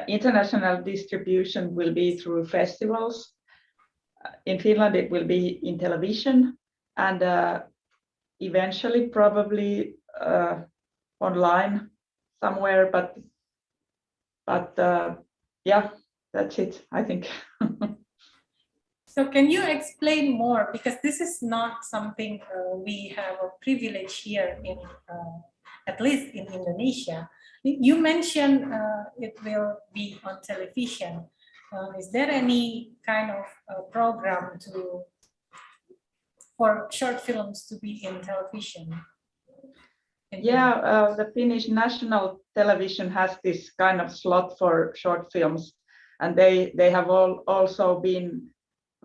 international distribution will be through festivals. In Finland, it will be in television, and eventually probably online somewhere. But yeah, that's it, I think. So can you explain more, because this is not something we have a privilege here in, at least in Indonesia. You mentioned it will be on television. Is there any kind of program for short films to be in television? Yeah, the Finnish national television has this kind of slot for short films, and they have also been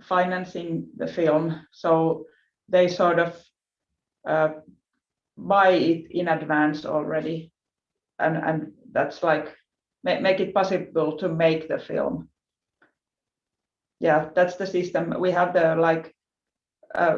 financing the film, so they sort of buy it in advance already, and that's like make it possible to make the film. Yeah, that's the system. We have the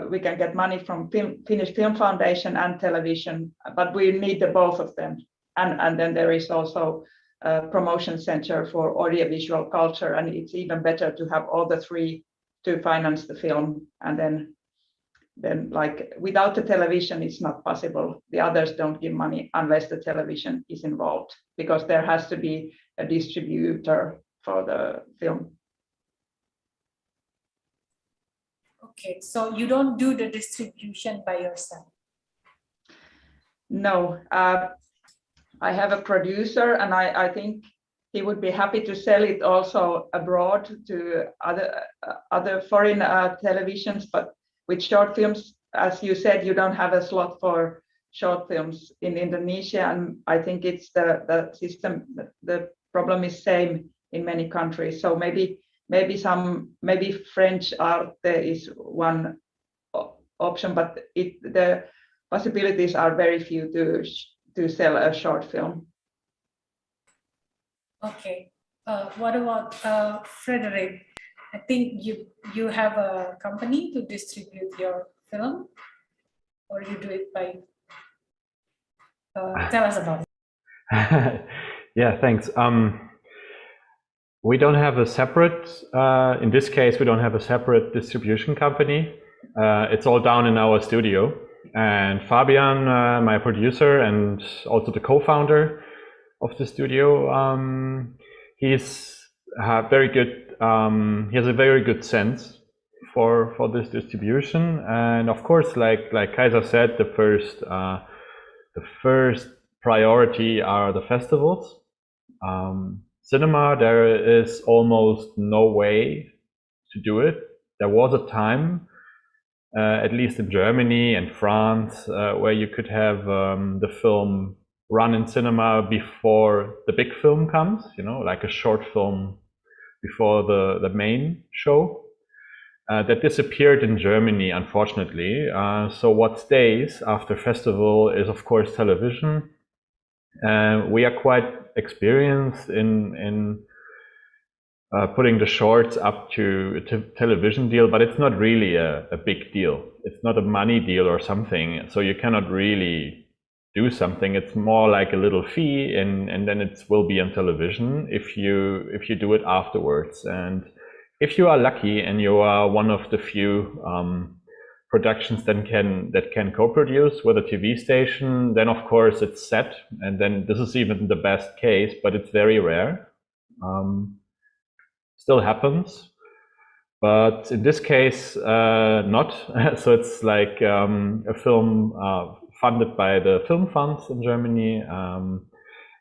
we can get money from Finnish Film Foundation and television, but we need the both of them, and then there is also a promotion center for audiovisual culture, and it's even better to have all the three to finance the film, and then like without the television it's not possible. The others don't give money unless the television is involved, because there has to be a distributor for the film. Okay, so you don't do the distribution by yourself? No, I have a producer, and I think he would be happy to sell it also abroad to other foreign televisions. But with short films, as you said, you don't have a slot for short films in Indonesia, and I think it's the system. The problem is same in many countries. So maybe French art is one option, but the possibilities are very few to sell a short film. Okay, what about Frederick? I think you have a company to distribute your film, or you do it by, tell us about it. Yeah, thanks. We don't have a separate, in this case, we don't have a separate distribution company. It's all down in our studio. And Fabian, my producer and also the co-founder of the studio, he's very good. He has a very good sense for this distribution. And of course, like Kaisa said, the first priority are the festivals. Cinema, there is almost no way to do it. There was a time, at least in Germany and France, where you could have the film run in cinema before the big film comes, you know, like a short film before the main show. That disappeared in Germany, unfortunately. So what stays after festival is, of course, television. We are quite experienced in putting the shorts up to a television deal, but it's not really a big deal. It's not a money deal or something, so you cannot really do something. It's more like a little fee, and then it will be on television if you do it afterwards. And if you are lucky and you are one of the few productions that can co-produce with a TV station, then of course it's set, and then this is even the best case, but it's very rare. Still happens, but in this case not. So it's like a film funded by the film funds in Germany,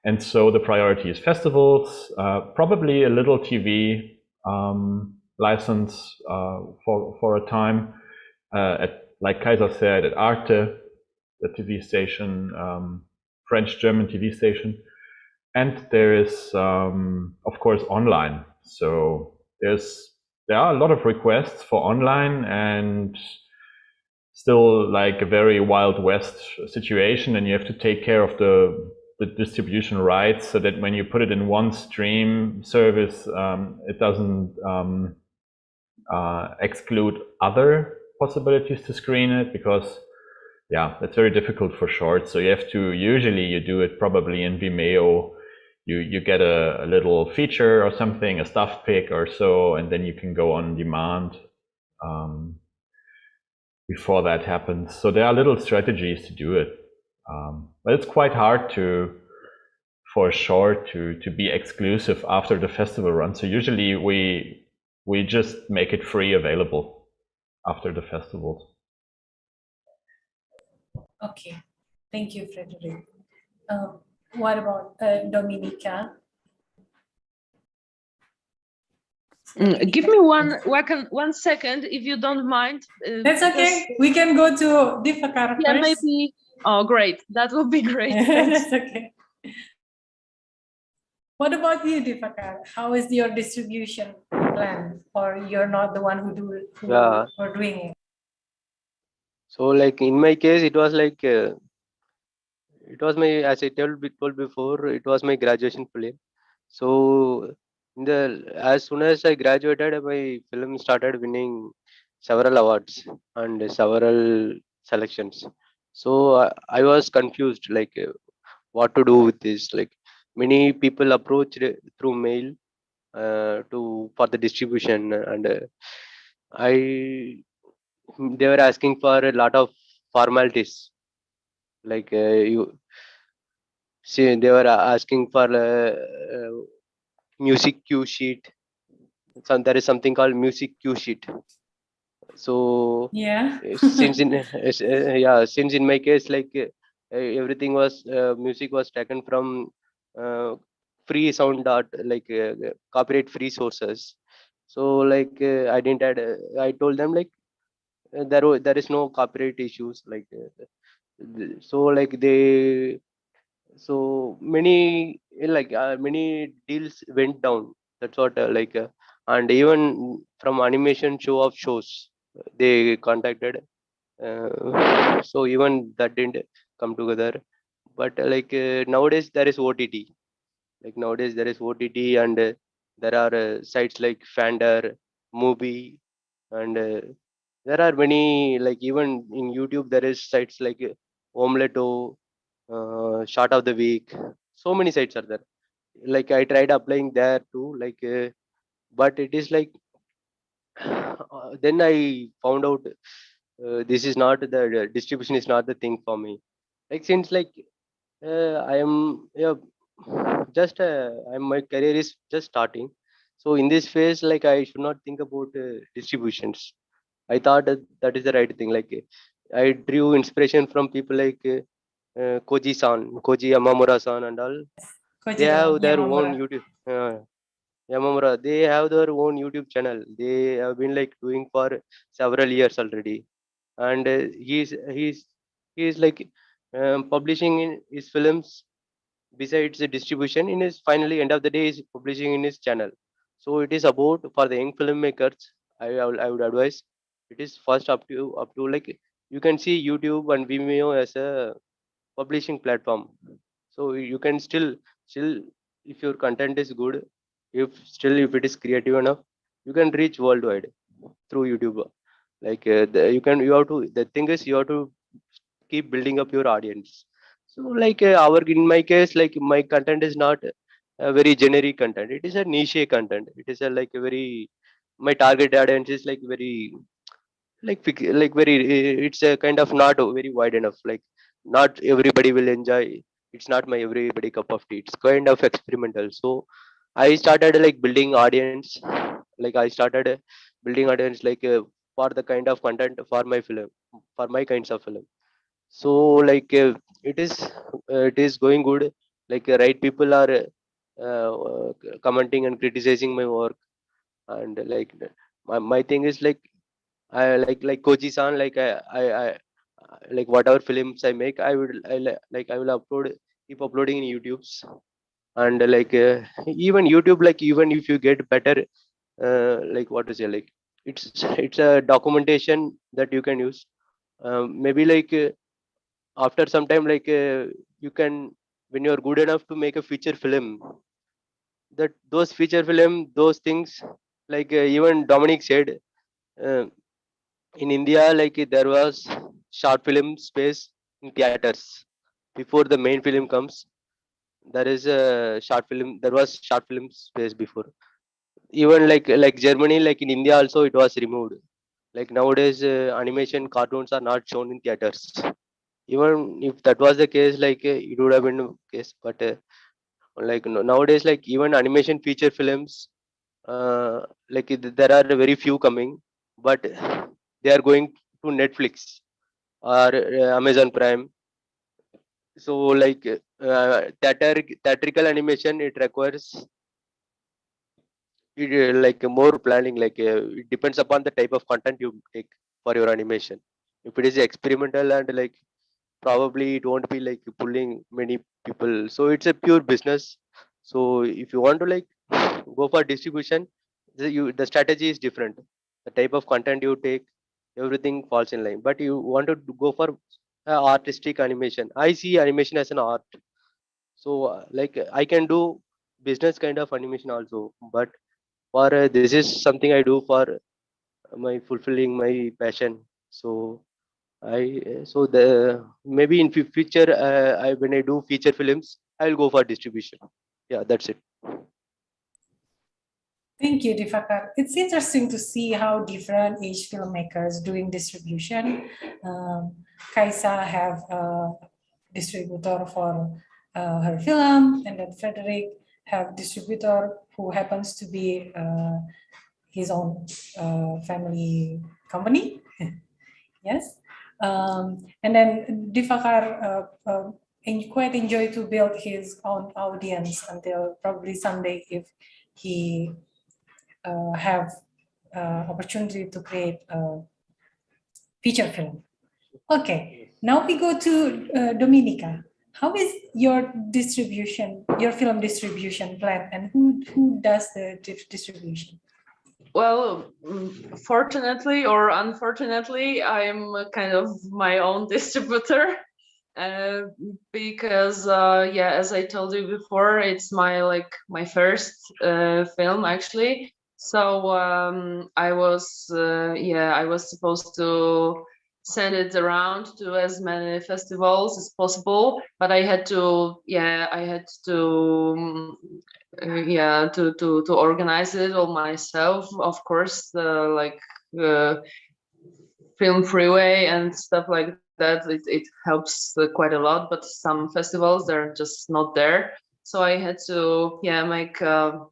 and so the priority is festivals, probably a little TV license for a time, like Kaisa said, at Arte, the TV station, French-German TV station, and there is of course online. So there are a lot of requests for online, and still like a very Wild West situation, and you have to take care of the the distribution rights so that when you put it in one stream service, it doesn't exclude other possibilities to screen it, because yeah, it's very difficult for shorts. So you have to, usually you do it probably in Vimeo. You get a little feature or something, a stuff pick or so, and then you can go on demand before that happens. So there are little strategies to do it. But it's quite hard for a short to be exclusive after the festival run. So usually we just make it free available after the festivals. Okay, thank you, Frederick. What about Dominica? Give me one second, if you don't mind. That's okay. We can go to Divakar yeah, first. maybe. Oh, great. That would be great. Thanks. That's okay. What about you, Divakar? How is your distribution plan? Or you're not the one who Yeah. are doing it? So like in my case, it was like it was my, as I told before, it was my graduation film. So as soon as I graduated, my film started winning several awards and several selections. So I was confused, like what to do with this. Like many people approached through mail for the distribution, and they were asking for a lot of formalities, like you see, they were asking for music cue sheet. There is something called music cue sheet. So Yeah. since in my case, like everything was music was taken from free sound dot, like copyright free sources. So like I didn't add. I told them like there is no copyright issues, like so like they, so many deals went down. That's what and even from animation show of shows they contacted, so even that didn't come together. But nowadays there is OTT, and there are sites like Fander, Movie, and there are many, like even in YouTube there is sites like Omeleto, Shot of the Week. So many sites are there. Like I tried applying there too, like but it is like then I found out this is not the distribution is not the thing for me. Like since like I am, yeah, just my career is just starting. So in this phase, like I should not think about distributions. I thought that is the right thing. Like I drew inspiration from people like Koji Yamamura-san and all. They have their own YouTube. Yamamura, they have their own YouTube channel. They have been like doing for several years already, and he's like publishing in his films. Besides the distribution, in his finally end of the day, is publishing in his channel. So it is about for the young filmmakers. I would advise it is first up to like you can see YouTube and Vimeo as a publishing platform. So you can still if your content is good, if it is creative enough, you can reach worldwide through YouTube. Like you have to, the thing is you have to keep building up your audience. So like in my case, like my content is not a very generic content, it is a niche content. It is a like a very, my target audience is like very like very it's a kind of not very wide enough, like not everybody will enjoy. It's not my everybody cup of tea, it's kind of experimental. So I started like building audience, like I started building audience like for the kind of content for my film, for my kinds of film. So like it is going good, like right people are commenting and criticizing my work. And like my thing is like I like Koji san, like I like whatever films I make, I will upload, keep uploading in YouTube's. And even YouTube, like even if you get better like what to say, like it's a documentation that you can use. Maybe like after some time, like you can when you're good enough to make a feature film, that those feature film, those things, like even Dominic said, uh, in India, like there was short film space in theaters. Before the main film comes, there is a short film. There was short film space before. Even like Germany, like in India also, it was removed. Like nowadays, animation cartoons are not shown in theaters. Even if that was the case, like it would have been the case. But like nowadays, like even animation feature films, like there are very few coming, but they are going to Netflix or Amazon Prime. So like theatrical animation, it requires it, like more planning. Like it depends upon the type of content you take for your animation. If it is experimental and like probably it won't be like pulling many people, so it's a pure business. So if you want to like go for distribution, the strategy is different. The type of content you take, everything falls in line. But you want to go for artistic animation, I see animation as an art. So like I can do business kind of animation also, but for this is something I do for my fulfilling my passion. So I so the maybe in future, I when I do feature films, I'll go for distribution. Yeah, that's it. Thank you, Divakar. It's interesting to see how different each filmmakers doing distribution. Kaisa have a distributor for her film, and then Frederick have distributor who happens to be his own family company. Yes. And then Divakar quite enjoy to build his own audience until probably someday if he have opportunity to create a feature film. Okay, now we go to Dominica. How is your distribution, your film distribution plan, and who does the distribution? Well, fortunately or unfortunately, I'm kind of my own distributor. Because yeah, as I told you before, it's my first film actually. So I was supposed to send it around to as many festivals as possible, but I had to to organize it all myself, of course. Film freeway and stuff like that, it helps quite a lot, but some festivals they're just not there, so I had to make a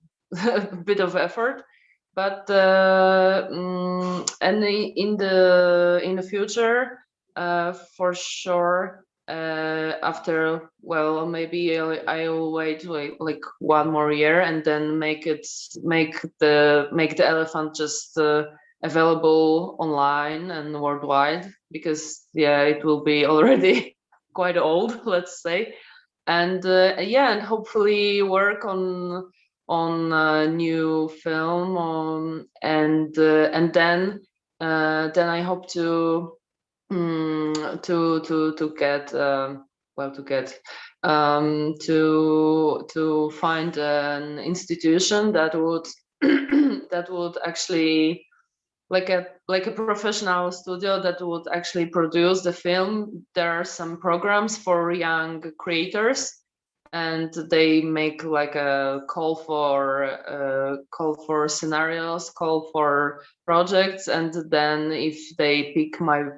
bit of effort. But and in the future, for sure, after, well, maybe I'll wait like 1 more year and then make the elephant just available online and worldwide, because it will be already quite old, let's say. And and hopefully work on a new film, and then I hope to get to find an institution that would that would actually, like a professional studio that would actually produce the film. There are some programs for young creators, and they make like a call for scenarios, call for projects, and then if they pick my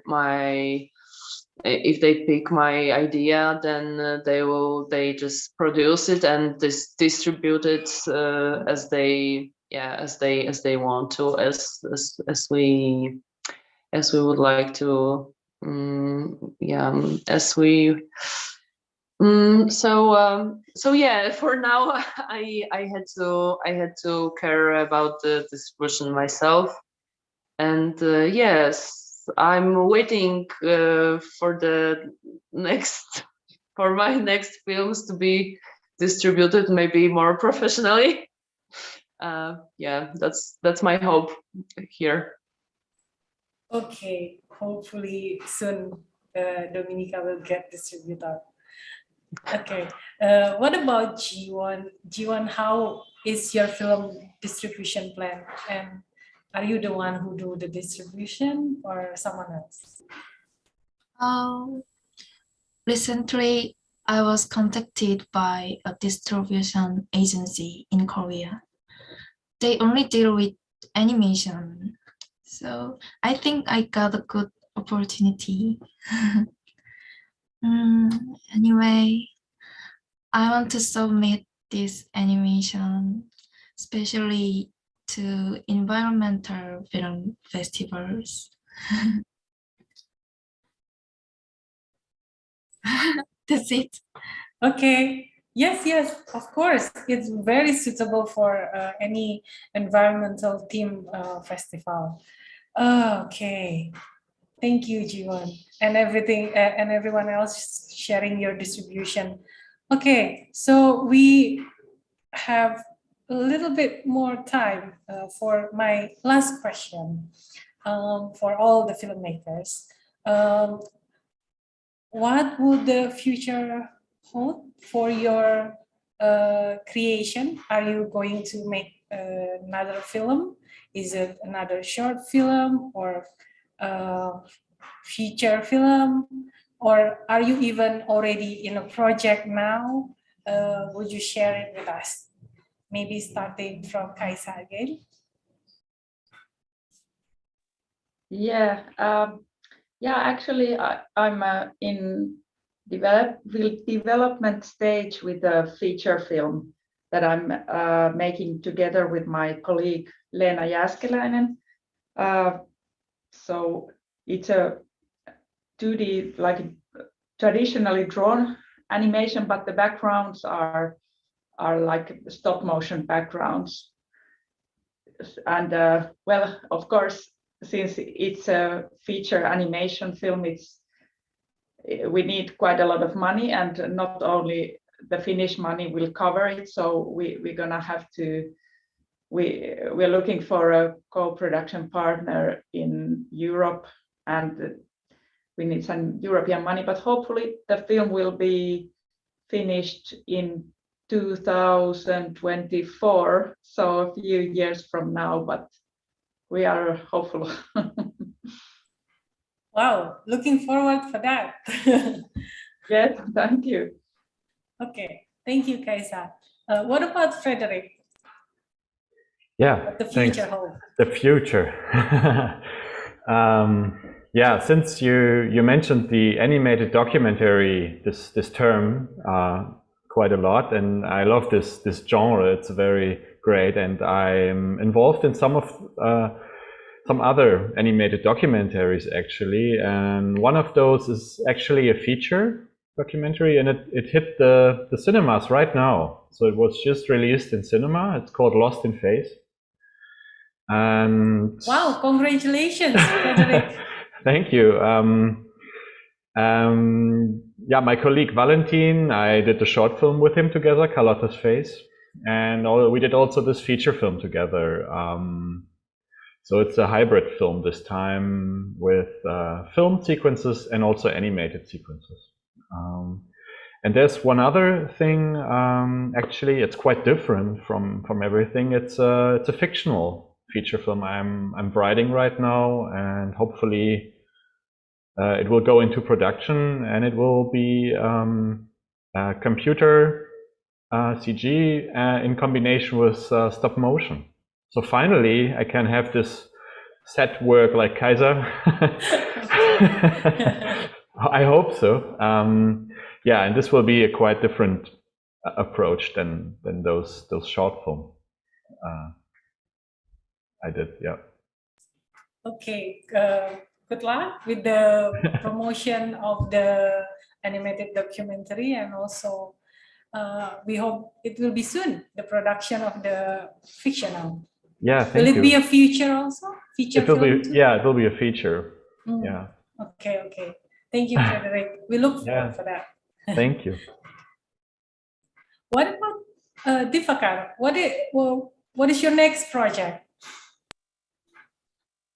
idea, then they just produce it and distribute it as they want to, as we would like to, as we so yeah, for now I had to care about the distribution myself. And yes, I'm waiting for my next films to be distributed maybe more professionally. That's my hope here. Okay, hopefully soon Dominica will get distributor. Okay. What about Jiwon? Jiwon, how is your film distribution plan? And are you the one who do the distribution or someone else? Recently, I was contacted by a distribution agency in Korea. They only deal with animation. So I think I got a good opportunity. Anyway, I want to submit this animation, especially to environmental film festivals. That's it. Okay. Yes, yes, of course. It's very suitable for any environmental theme festival. Okay. Thank you, Jiwon, and everything, and everyone else sharing your distribution. Okay, so we have a little bit more time for my last question for all the filmmakers. What would the future hold for your creation? Are you going to make another film? Is it another short film or feature film? Or are you even already in a project now? Would you share it with us? Maybe starting from Kaisa again. Yeah, actually, I'm in development stage with a feature film that I'm making together with my colleague Leena Jääskeläinen. So it's a 2D, like traditionally drawn animation, but the backgrounds are like stop motion backgrounds. And well, of course, since it's a feature animation film, we need quite a lot of money, and not only the Finnish money will cover it. So we're gonna have to. We're looking for a co-production partner in Europe, and we need some European money. But hopefully, the film will be finished in 2024, so a few years from now. But we are hopeful. Wow, looking forward for that. Yes, thank you. Okay, thank you, Kaisa. What about Frederick? Yeah, What the thanks. future holds? The future. Yeah, since you mentioned the animated documentary, this term quite a lot, and I love this genre. It's very great, and I'm involved in some other animated documentaries actually, and one of those is actually a feature documentary, and it hit the cinemas right now. So it was just released in cinema. It's called Lost in Phase. And wow, congratulations, Frederick. Thank you. Yeah, my colleague Valentin, I did the short film with him together, Carlotta's Face, and we did also this feature film together. So it's a hybrid film this time with film sequences and also animated sequences. And there's one other thing. Actually, it's quite different from everything. It's a fictional feature film I'm writing right now, and hopefully it will go into production, and it will be computer CG in combination with stop motion. So finally, I can have this set work like Kaisa. I hope so. Yeah, and this will be a quite different approach than those short film I did. Yeah. Okay. Good luck with the promotion of the animated documentary, and also we hope it will be soon, the production of the fictional. Yeah, thank you. Will it be a feature also? Feature film too? Yeah, it will be a feature. Yeah. Okay, okay. Thank you, Frederick. We look forward for that. Thank you. What about Divakar? What is your next project?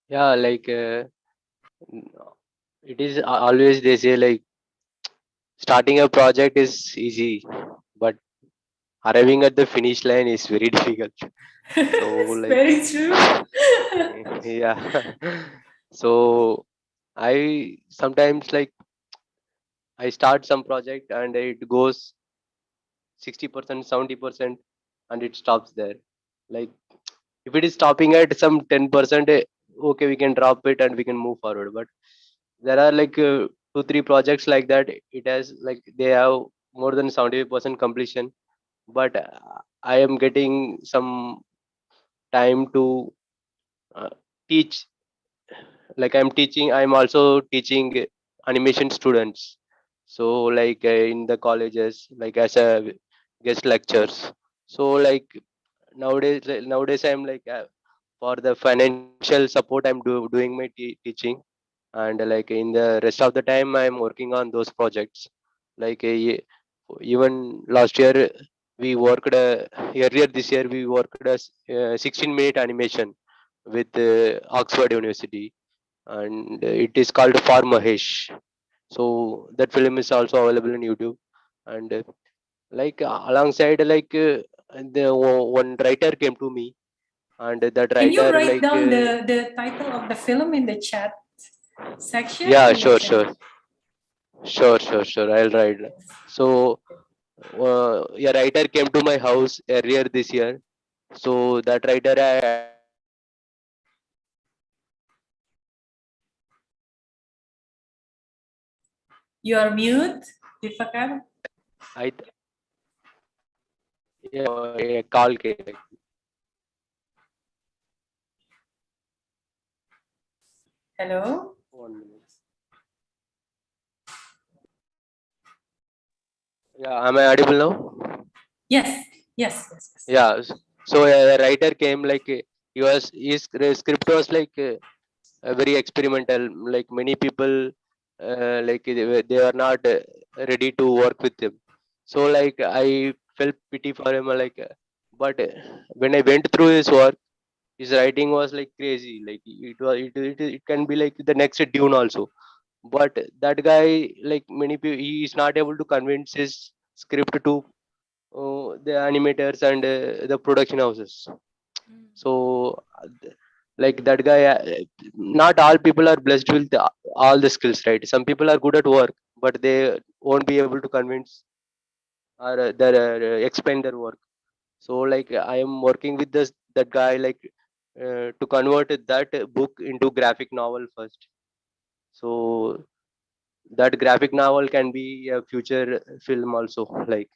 Yeah, like it is always they say like starting a project is easy, but arriving at the finish line is very difficult. So It's like, very true. yeah. So I sometimes like I start some project and it goes 60%, 70%, and it stops there. Like if it is stopping at some 10%, okay, we can drop it and we can move forward. But there are like two, three projects like that. It has like they have more than 70% completion. But I am getting some time to uh, teach. Like I'm also teaching animation students. So like in the colleges, like as a guest lectures. So like nowadays I'm like for the financial support I'm doing my teaching, and like in the rest of the time I'm working on those projects. Like even last year we worked earlier this year we worked a 16-minute animation with Oxford University, and it is called For Mahesh. So that film is also available on YouTube. And like alongside like one writer came to me, and that Can you writer write like down the title of the film in the chat section? yeah, In the sure, chat? sure, I'll write. So a writer came to my house earlier this year. So that writer You are mute, Divakar. I yeah, call came. Hello. 1 minute. Yeah, am I audible now? Yes. Yes. Yes. Yes. Yeah. So a writer came like his script was like very experimental. Like many people like they are not ready to work with him. So like I felt pity for him. Like, but when I went through his work, his writing was like crazy. Like it can be like the next Dune also. But that guy, like many people, he is not able to convince his script to the animators and the production houses. So like that guy, not all people are blessed with all the skills, right? Some people are good at work, but they won't be able to convince or explain their work. So like I am working with this that guy like to convert that book into graphic novel first. So that graphic novel can be a future film also. Like,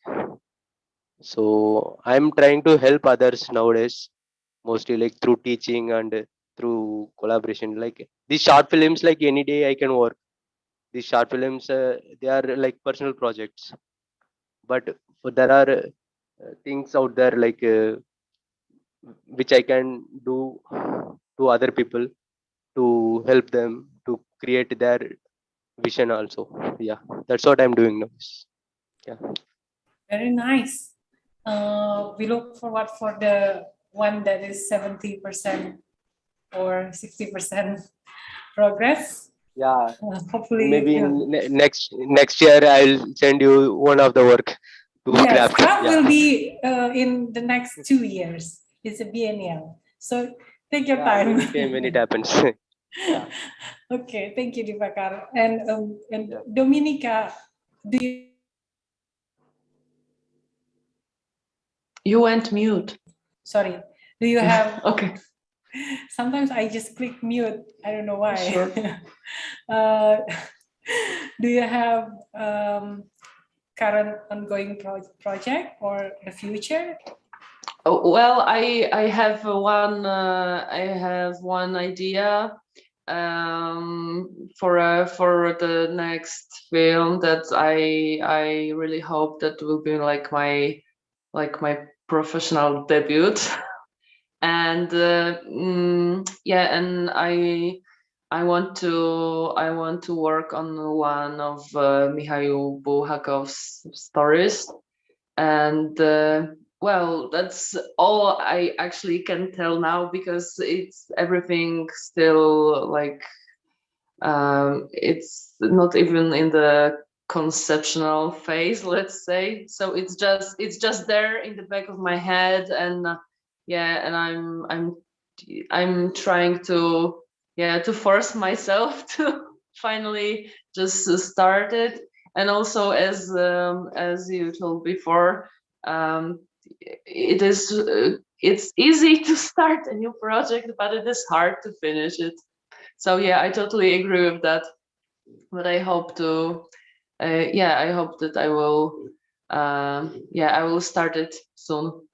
so I'm trying to help others nowadays, mostly like through teaching and through collaboration. Like these short films, like any day I can work these short films. They are like personal projects, but there are things out there like which I can do to other people to help them to create their vision also. Yeah, that's what I'm doing now. Yeah. Very nice. We look forward for the one that is 70% or 60% progress. Yeah, Hopefully, maybe in next year I'll send you one of the work to yes, craft. craft Yeah. will be in the next 2 years. It's a biennial. So take your Yeah, time. anytime when it happens. Yeah. Okay, thank you, Divakar. And Yeah. Dominica, do you? You went mute. Sorry, do you have? Okay. Sometimes I just click mute. I don't know why. Sure. uh, do you have current ongoing project or the future? Oh, well, I have one idea for the next film that I really hope that will be like my professional debut. And yeah, and I want to work on one of Mikhail Bulhakov's stories. And well, that's all I actually can tell now, because it's everything still like it's not even in the conceptual phase, let's say. So it's just there in the back of my head, and yeah, and I'm trying to force myself to finally just start it. And also, as you told before, it's easy to start a new project, but it is hard to finish it. So yeah, I totally agree with that. But I hope to, I hope that I will, I will start it soon.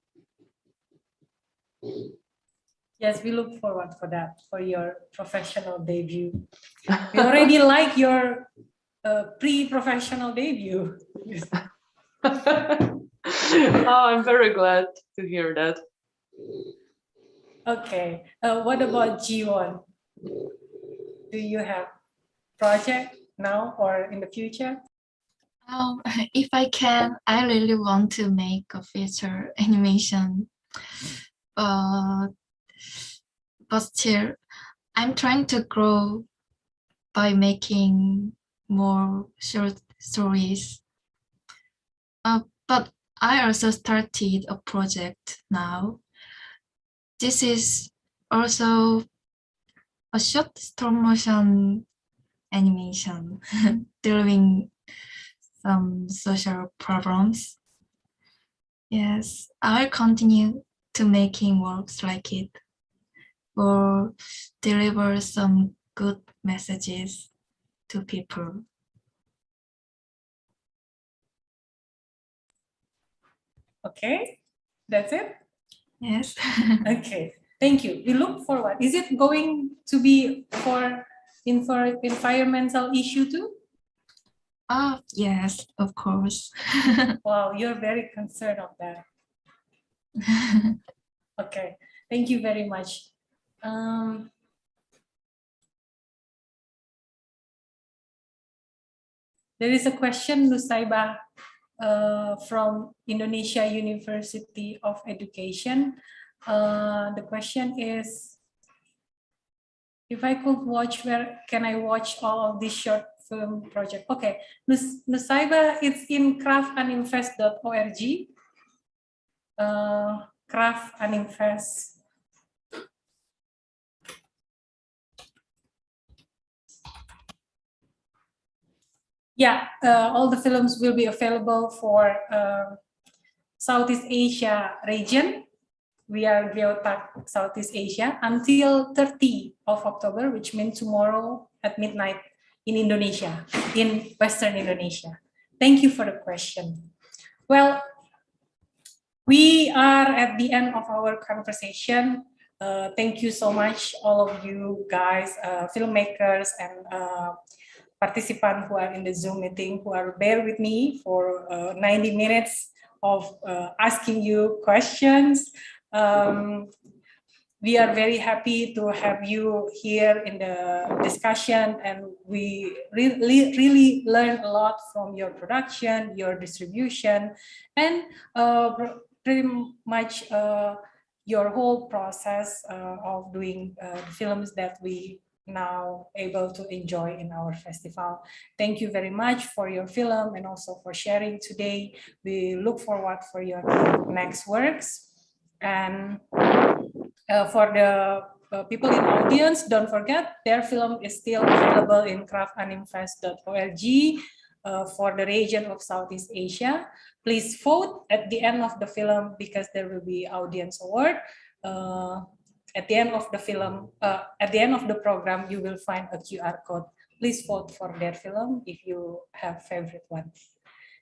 Yes, we look forward for that, for your professional debut. We already like your pre-professional debut. Oh, I'm very glad to hear that. Okay, what about Jiwon? Do you have project now or in the future? If I can, I really want to make a feature animation. But still, I'm trying to grow by making more short stories. But I also started a project now. This is also a short stop motion animation dealing some social problems. Yes, I'll continue to making works like it or deliver some good messages to people. Okay, that's it? Yes. Okay, thank you. We look forward. Is it going to be for environmental issue too? Oh, yes, of course. Wow, you're very concerned of that. Okay, thank you very much. There is a question, Nusaiba, from Indonesia University of Education. The question is, if I could watch, where can I watch all of this short film project? Okay, Nusaiba, it's in craftanimfest.org. Craftanimfest. Yeah, all the films will be available for Southeast Asia region. We are Geotak Southeast Asia until 30 of October, which means tomorrow at midnight in Indonesia, in Western Indonesia. Thank you for the question. Well, we are at the end of our conversation. Thank you so much, all of you guys, filmmakers and participants who are in the Zoom meeting, who are there with me for 90 minutes of asking you questions. We are very happy to have you here in the discussion, and we really learn a lot from your production, your distribution, and pretty much your whole process of doing films that we now able to enjoy in our festival. Thank you very much for your film and also for sharing today. We look forward for your next works. And for the people in audience, don't forget their film is still available in craftanimfest.org for the region of Southeast Asia. Please vote at the end of the film because there will be audience award. At the end of the film, at the end of the program, you will find a QR code. Please vote for their film if you have favorite one.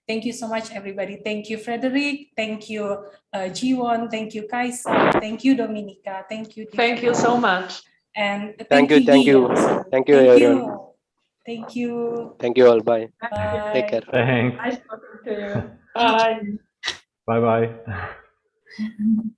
Thank you so much, everybody. Thank you, Frederick. Thank you, Jiwon. Thank you, Kaisa. Thank you, Dominica. Thank you. Thank you so much. And Thank you, everyone. thank you, everyone. Thank you. Thank you all. Bye. Bye. Take care. Thanks. Nice talking to you. Bye. Bye bye.